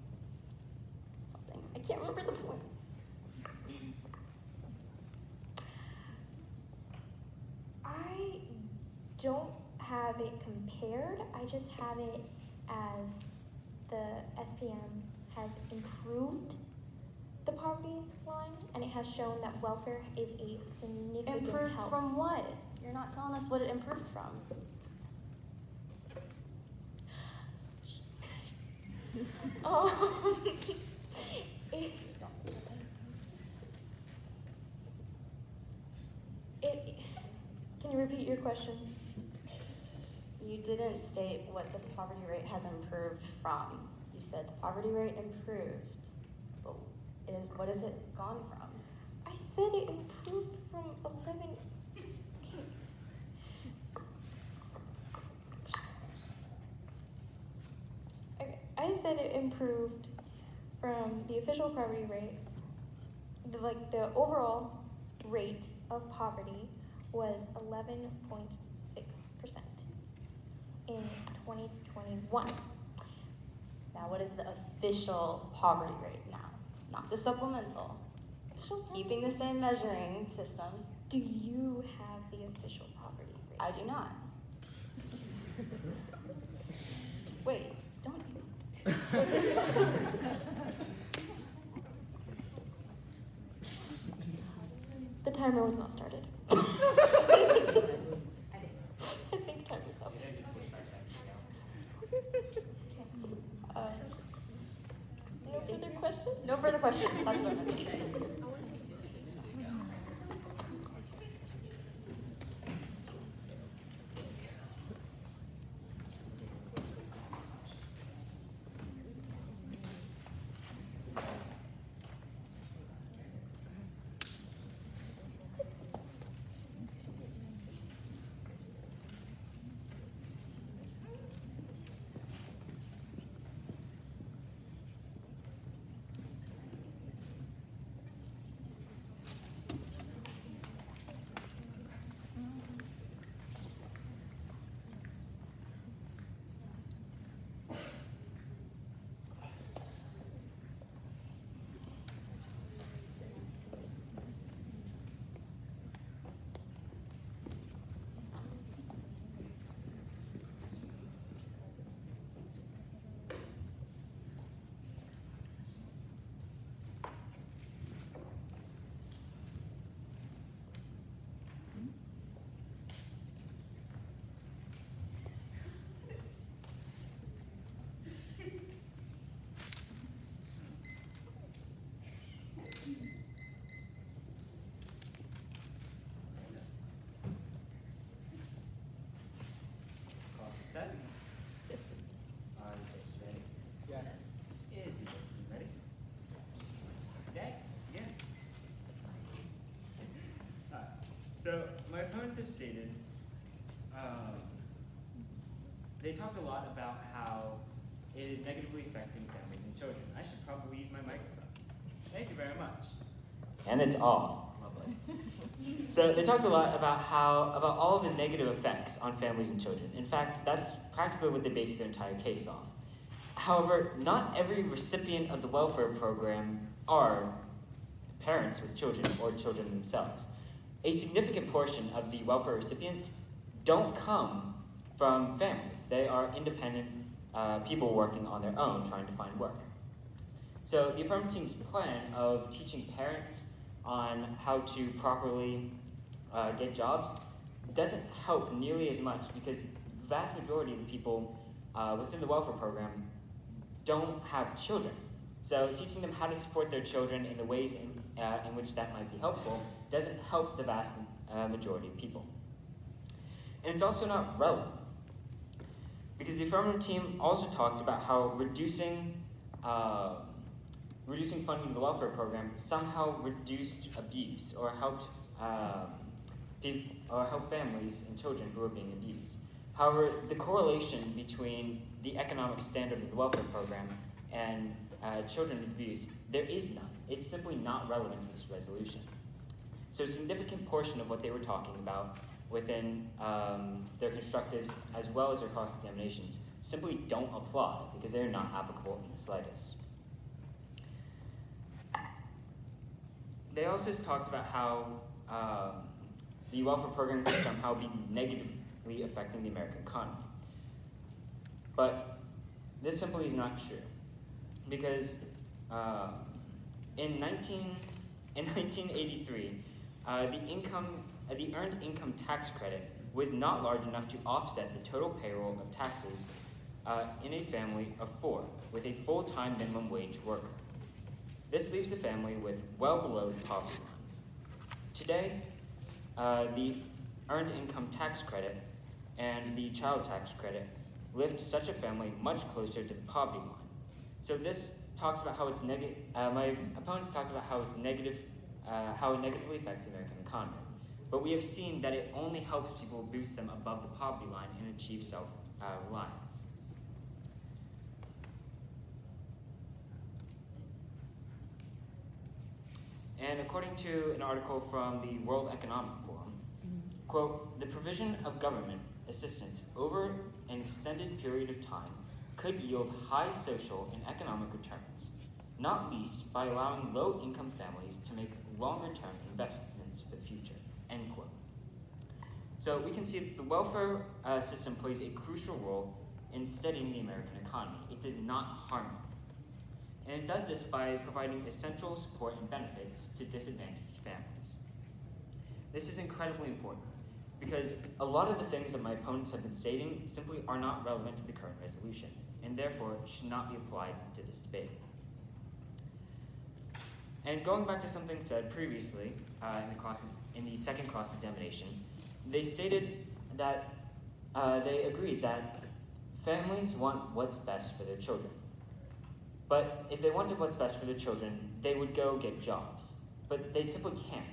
something. I can't remember the points. I don't have it compared. I just have it as the SPM has improved the poverty line, and it has shown that welfare is a significant Improved help. from what? You're not telling us what it improved from. Oh, can you repeat your question? You didn't state what the poverty rate has improved from. You said the poverty rate improved. But what has it gone from? I said it improved from 11. Okay, I said it improved from the official poverty rate. The overall rate of poverty was 11.6% in 2021. Now, what is the official poverty rate now? Not the supplemental. Keeping the same measuring system. Do you have the official poverty rate? I do not. Wait, don't you? The timer was not started. I think timer's up. No further questions? No further questions. That's what I meant to say. Set. Are you folks ready? Yes. Is you folks ready? Okay? Yeah. So my opponents have stated, they talked a lot about how it is negatively affecting families and children. I should probably use my microphone. Thank you very much. And it's off. Lovely. So they talked a lot about about all the negative effects on families and children. In fact, that's practically what they based their entire case off. However, not every recipient of the welfare program are parents with children or children themselves. A significant portion of the welfare recipients don't come from families. They are independent people working on their own, trying to find work. So the Affirmative Team's plan of teaching parents on how to properly get jobs doesn't help nearly as much because the vast majority of the people within the welfare program don't have children. So teaching them how to support their children in the ways in which that might be helpful doesn't help the vast majority of people. And it's also not relevant because the Affirmative Team also talked about how reducing funding of the welfare program somehow reduced abuse or helped help families and children who are being abused. However, the correlation between the economic standard of the welfare program and children abuse, there is none. It's simply not relevant to this resolution. So a significant portion of what they were talking about within their constructives as well as their cross-examinations simply don't apply because they're not applicable in the slightest. They also talked about how the welfare program could somehow be negatively affecting the American economy. But this simply is not true. Because in 1983, the earned income tax credit was not large enough to offset the total payroll of taxes in a family of 4 with a full-time minimum wage worker. This leaves the family with well below the poverty line. Today, the earned income tax credit and the child tax credit lift such a family much closer to the poverty line. So this talks about how it's negative. My opponents talked about how it's negative, how it negatively affects the American economy. But we have seen that it only helps people boost them above the poverty line and achieve self-reliance. And according to an article from the World Economic Forum, quote, the provision of government assistance over an extended period of time could yield high social and economic returns, not least by allowing low-income families to make longer-term investments for the future, end quote. So we can see that the welfare system plays a crucial role in steadying the American economy. It does not harm it. And it does this by providing essential support and benefits to disadvantaged families. This is incredibly important because a lot of the things that my opponents have been stating simply are not relevant to the current resolution and therefore should not be applied to this debate. And going back to something said previously in the second cross-examination, they stated that they agreed that families want what's best for their children. But if they wanted what's best for their children, they would go get jobs. But they simply can't.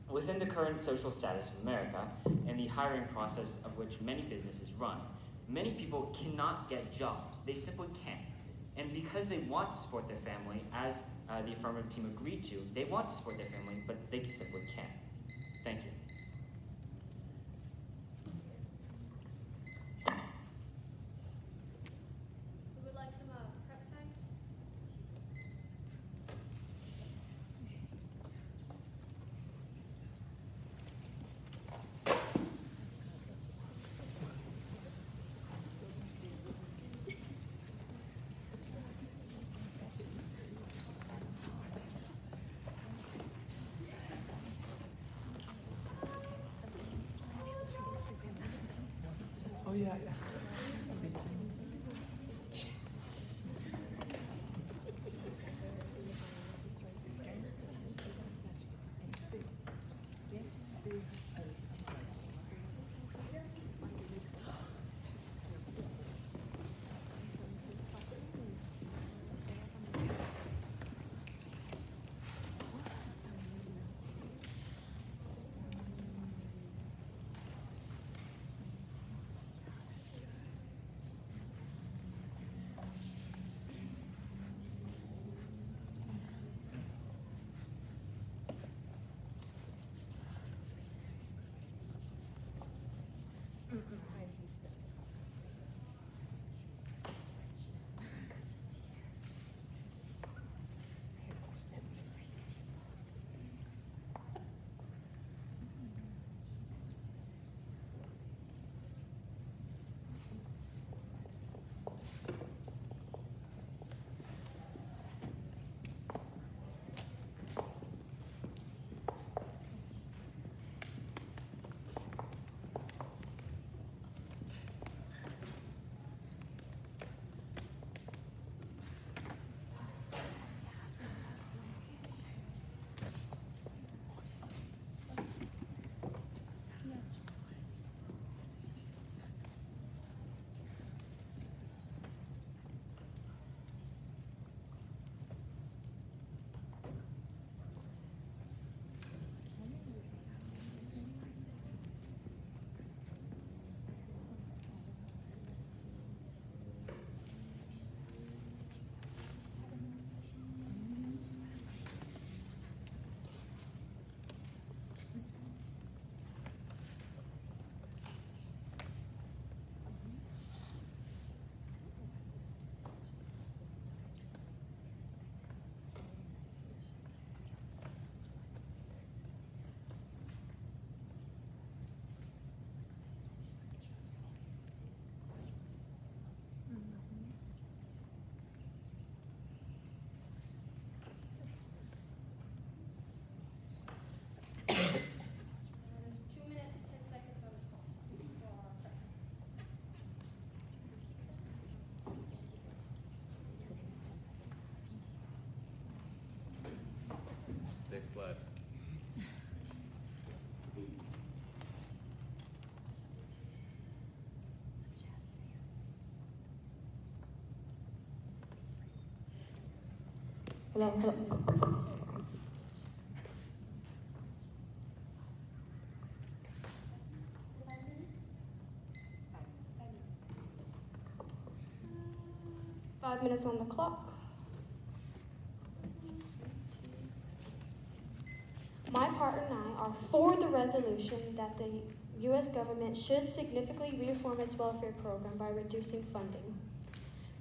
Within the current social status of America and the hiring process of which many businesses run, many people cannot get jobs. They simply can't. And because they want to support their family, as the affirmative team agreed to, they want to support their family, but they simply can't. Thank you. Who would like some prep time? Oh yeah. hello. Five minutes on the clock. My partner and I are for the resolution that the U.S. government should significantly reform its welfare program by reducing funding.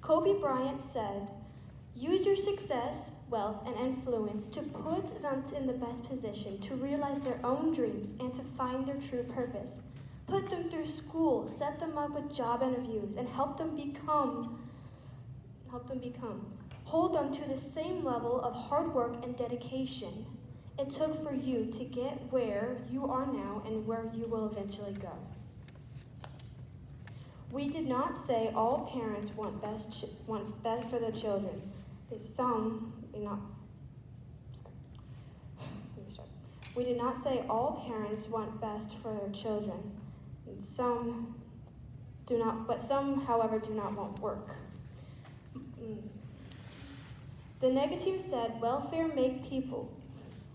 Kobe Bryant said, "Use your success, wealth, and influence to put them in the best position to realize their own dreams and to find their true purpose. Put them through school, set them up with job interviews, and help them become. Hold them to the same level of hard work and dedication it took for you to get where you are now and where you will eventually go." We did not say all parents want best for their children. We did not say all parents want best for their children. Some do not, but some, however, do not want work. The negative team said welfare make people.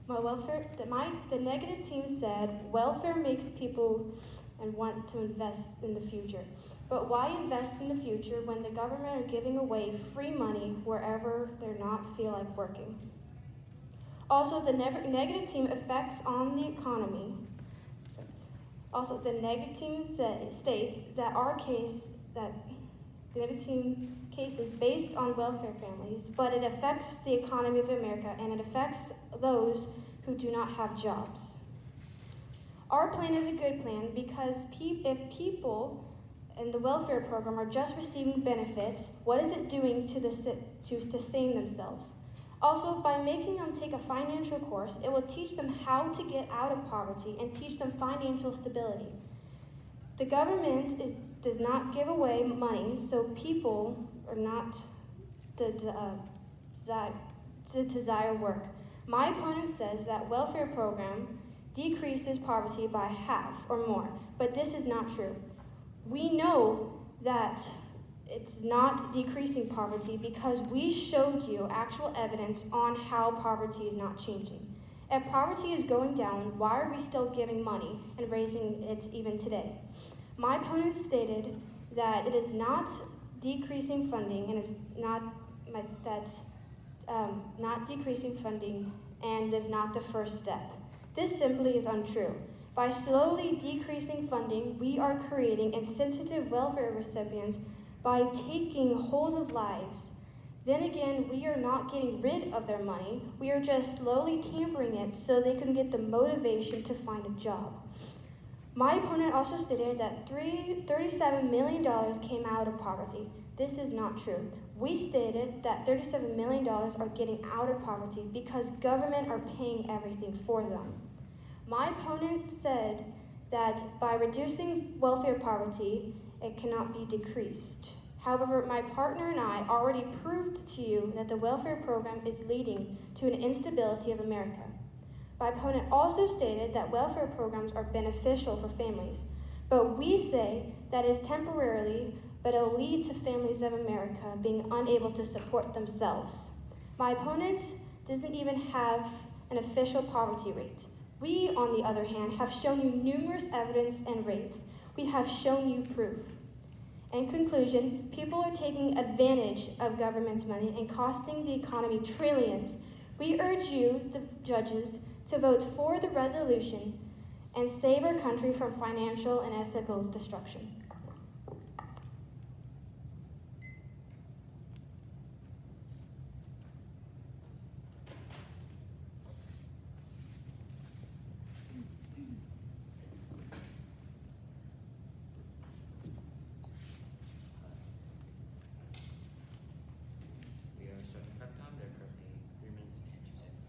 The negative team said welfare makes people and want to invest in the future. But why invest in the future when the government are giving away free money wherever they're not feel like working? Also, the negative team effects on the economy. Also, the negative team states that the negative team case is based on welfare families, but it affects the economy of America and it affects those who do not have jobs. Our plan is a good plan because if people in the welfare program are just receiving benefits, what is it doing to sustain themselves? Also, by making them take a financial course, it will teach them how to get out of poverty and teach them financial stability. The government does not give away money, so people are not to desire work. My opponent says that welfare program decreases poverty by half or more, but this is not true. We know that it's not decreasing poverty because we showed you actual evidence on how poverty is not changing. If poverty is going down, why are we still giving money and raising it even today? My opponent stated that it is not decreasing funding and not decreasing funding and is not the first step. This simply is untrue. By slowly decreasing funding, we are creating insensitive welfare recipients by taking hold of lives. Then again, we are not getting rid of their money. We are just slowly tampering it so they can get the motivation to find a job. My opponent also stated that $37 million came out of poverty. This is not true. We stated that $37 million are getting out of poverty because government are paying everything for them. My opponent said that by reducing welfare poverty, it cannot be decreased. However, my partner and I already proved to you that the welfare program is leading to an instability of America. My opponent also stated that welfare programs are beneficial for families, but we say that is temporarily, but it'll lead to families of America being unable to support themselves. My opponent doesn't even have an official poverty rate. We, on the other hand, have shown you numerous evidence and rates. We have shown you proof. In conclusion, people are taking advantage of government's money and costing the economy trillions. We urge you, the judges, to vote for the resolution and save our country from financial and ethical destruction. We are starting prep time. There are currently 3 minutes and 2 seconds.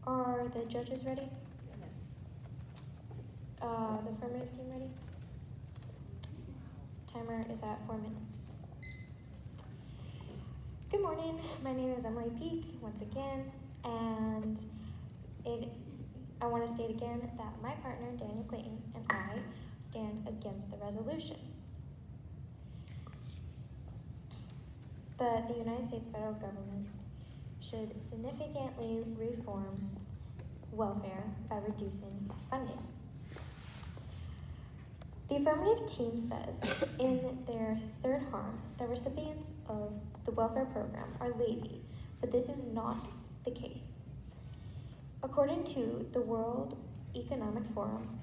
Are the judges ready? Yes. The affirmative team ready? Timer is at 4 minutes. Good morning, my name is Emily Peak once again, and I want to state again that my partner Daniel Clayton and I stand against the resolution. That the United States federal government should significantly reform welfare by reducing funding. The affirmative team says in their third harm, the recipients of the welfare program are lazy, but this is not the case. According to the World Economic Forum,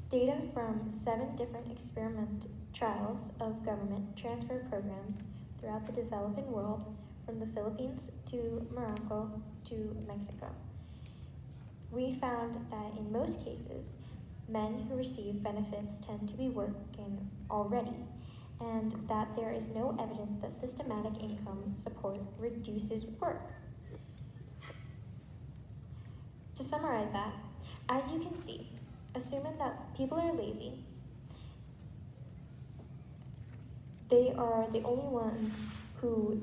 data from 7 different experiment trials of government transfer programs throughout the developing world, from the Philippines to Morocco to Mexico, we found that in most cases, men who receive benefits tend to be working already, and that there is no evidence that systematic income support reduces work. To summarize that, as you can see, assuming that people are lazy, they are the only ones who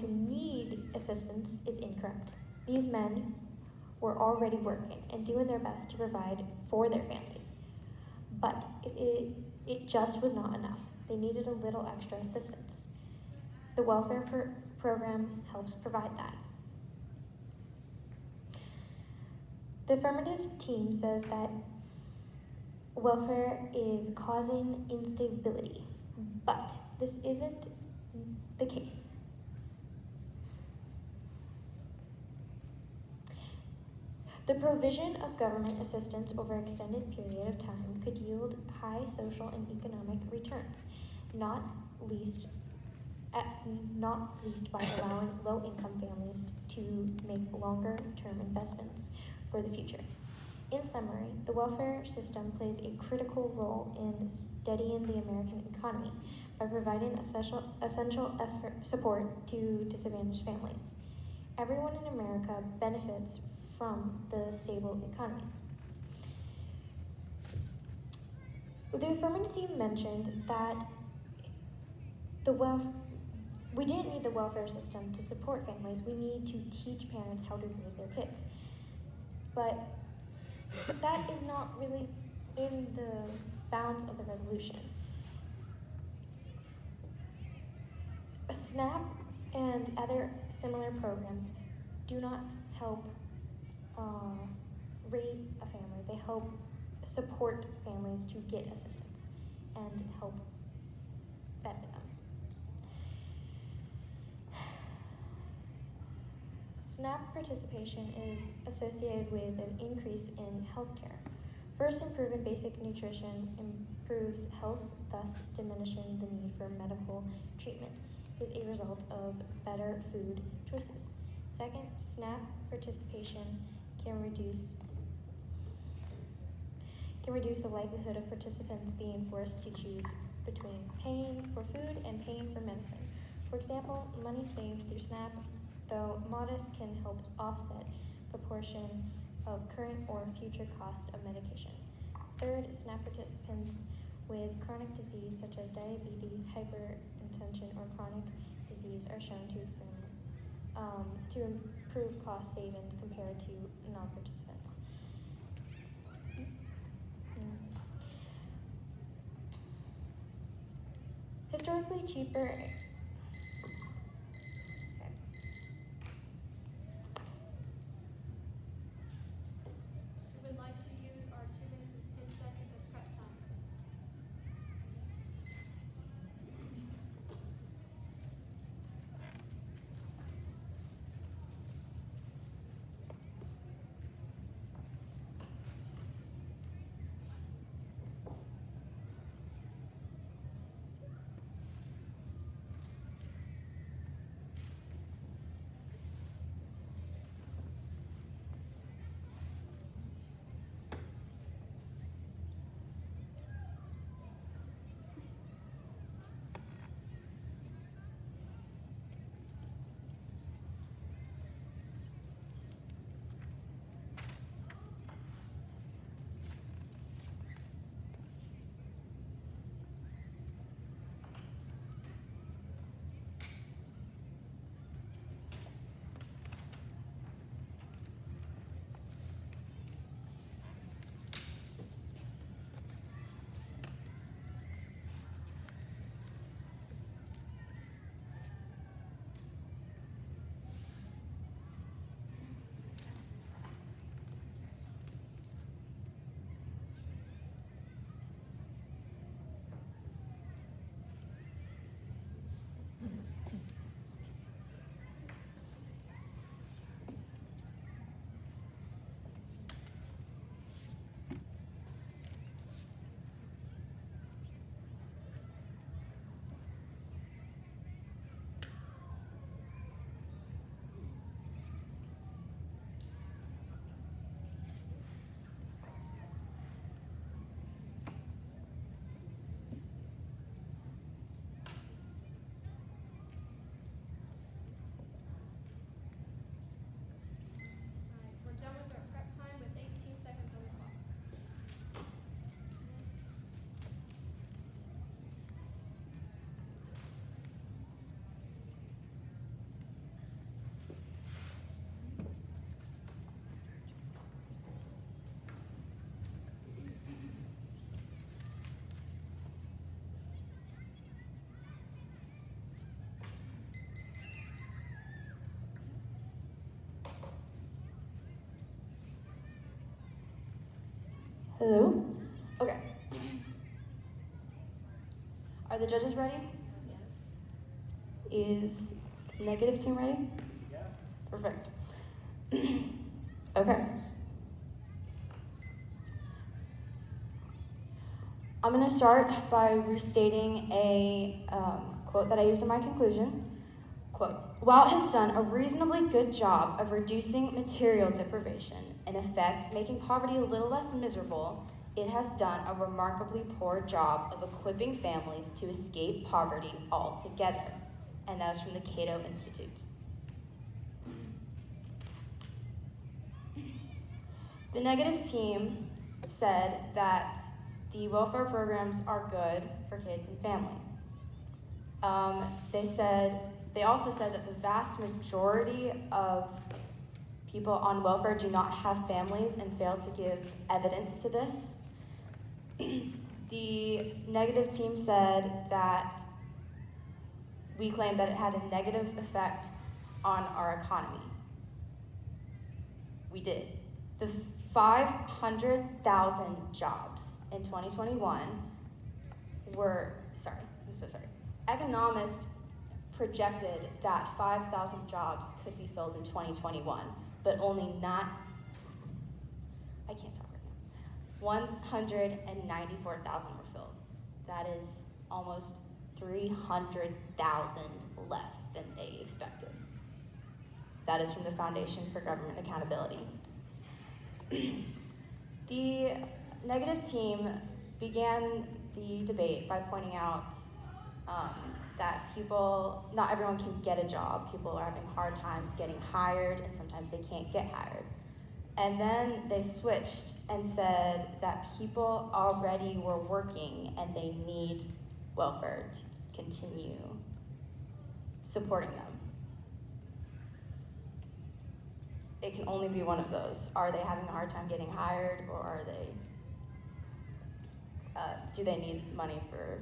need assistance is incorrect. These men were already working and doing their best to provide for their families, but it just was not enough. They needed a little extra assistance. The welfare program helps provide that. The affirmative team says that welfare is causing instability, but this isn't the case. The provision of government assistance over an extended period of time could yield high social and economic returns, not least by allowing low-income families to make longer-term investments for the future. In summary, the welfare system plays a critical role in steadying the American economy by providing essential support to disadvantaged families. Everyone in America benefits from the stable economy. The affirmative team mentioned that we didn't need the welfare system to support families. We need to teach parents how to raise their kids. But that is not really in the bounds of the resolution. SNAP and other similar programs do not help raise a family. They help support families to get assistance and help benefit them. SNAP participation is associated with an increase in healthcare. First, improving basic nutrition improves health, thus diminishing the need for medical treatment is a result of better food choices. Second, SNAP participation can reduce the likelihood of participants being forced to choose between paying for food and paying for medicine. For example, money saved through SNAP, though modest, can help offset proportion of current or future cost of medication. Third, SNAP participants with chronic disease such as diabetes, hypertension, or chronic disease are shown to improve cost savings compared to non-participants. Historically cheaper. We would like to use our 2 minutes and 10 seconds of prep time. Hello? Okay. Are the judges ready? Is the negative team ready? Yeah. Perfect. Okay. I'm going to start by restating a quote that I used in my conclusion. Quote, while it has done a reasonably good job of reducing material deprivation, in effect making poverty a little less miserable, it has done a remarkably poor job of equipping families to escape poverty altogether. And that is from the Cato Institute. The negative team said that the welfare programs are good for kids and family. They also said that the vast majority of people on welfare do not have families and fail to give evidence to this. The negative team said that we claim that it had a negative effect on our economy. We did. The 500,000 jobs in 2021 economists projected that 5,000 jobs could be filled in 2021, but only not, I can't talk right now, 194,000 were filled. That is almost 300,000 less than they expected. That is from the Foundation for Government Accountability. The negative team began the debate by pointing out that not everyone can get a job. People are having hard times getting hired, and sometimes they can't get hired. And then they switched and said that people already were working and they need welfare to continue supporting them. It can only be one of those. Are they having a hard time getting hired, or are they, do they need money for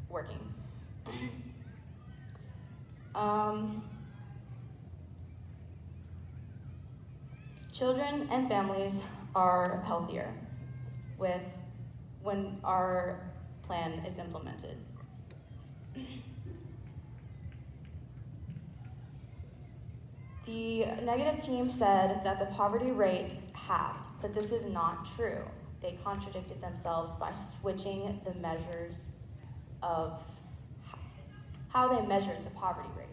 working? Children and families are healthier when our plan is implemented. The negative team said that the poverty rate halved, but this is not true. They contradicted themselves by switching the measures of how they measured the poverty rate.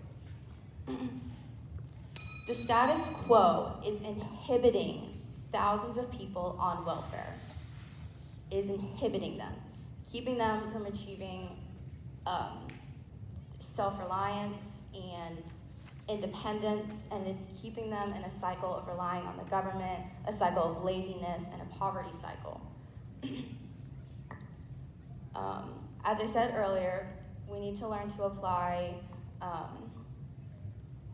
The status quo is inhibiting thousands of people on welfare, is inhibiting them, keeping them from achieving self-reliance and independence, and it's keeping them in a cycle of relying on the government, a cycle of laziness, and a poverty cycle. As I said earlier, we need to learn to apply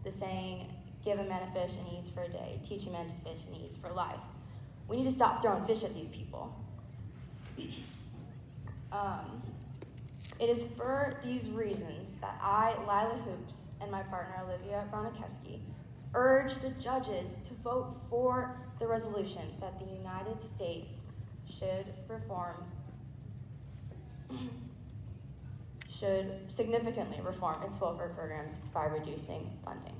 the saying, give a man a fish and he eats for a day, teach a man to fish and he eats for life. We need to stop throwing fish at these people. It is for these reasons that I, Lila Hoops, and my partner Olivia Bronikeski urge the judges to vote for the resolution that the United States should significantly reform its welfare programs by reducing funding.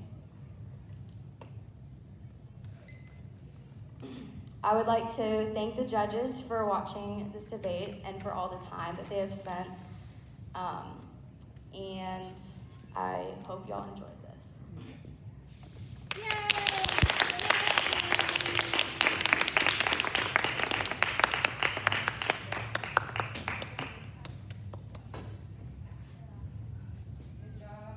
I would like to thank the judges for watching this debate and for all the time that they have spent, and I hope y'all enjoyed this.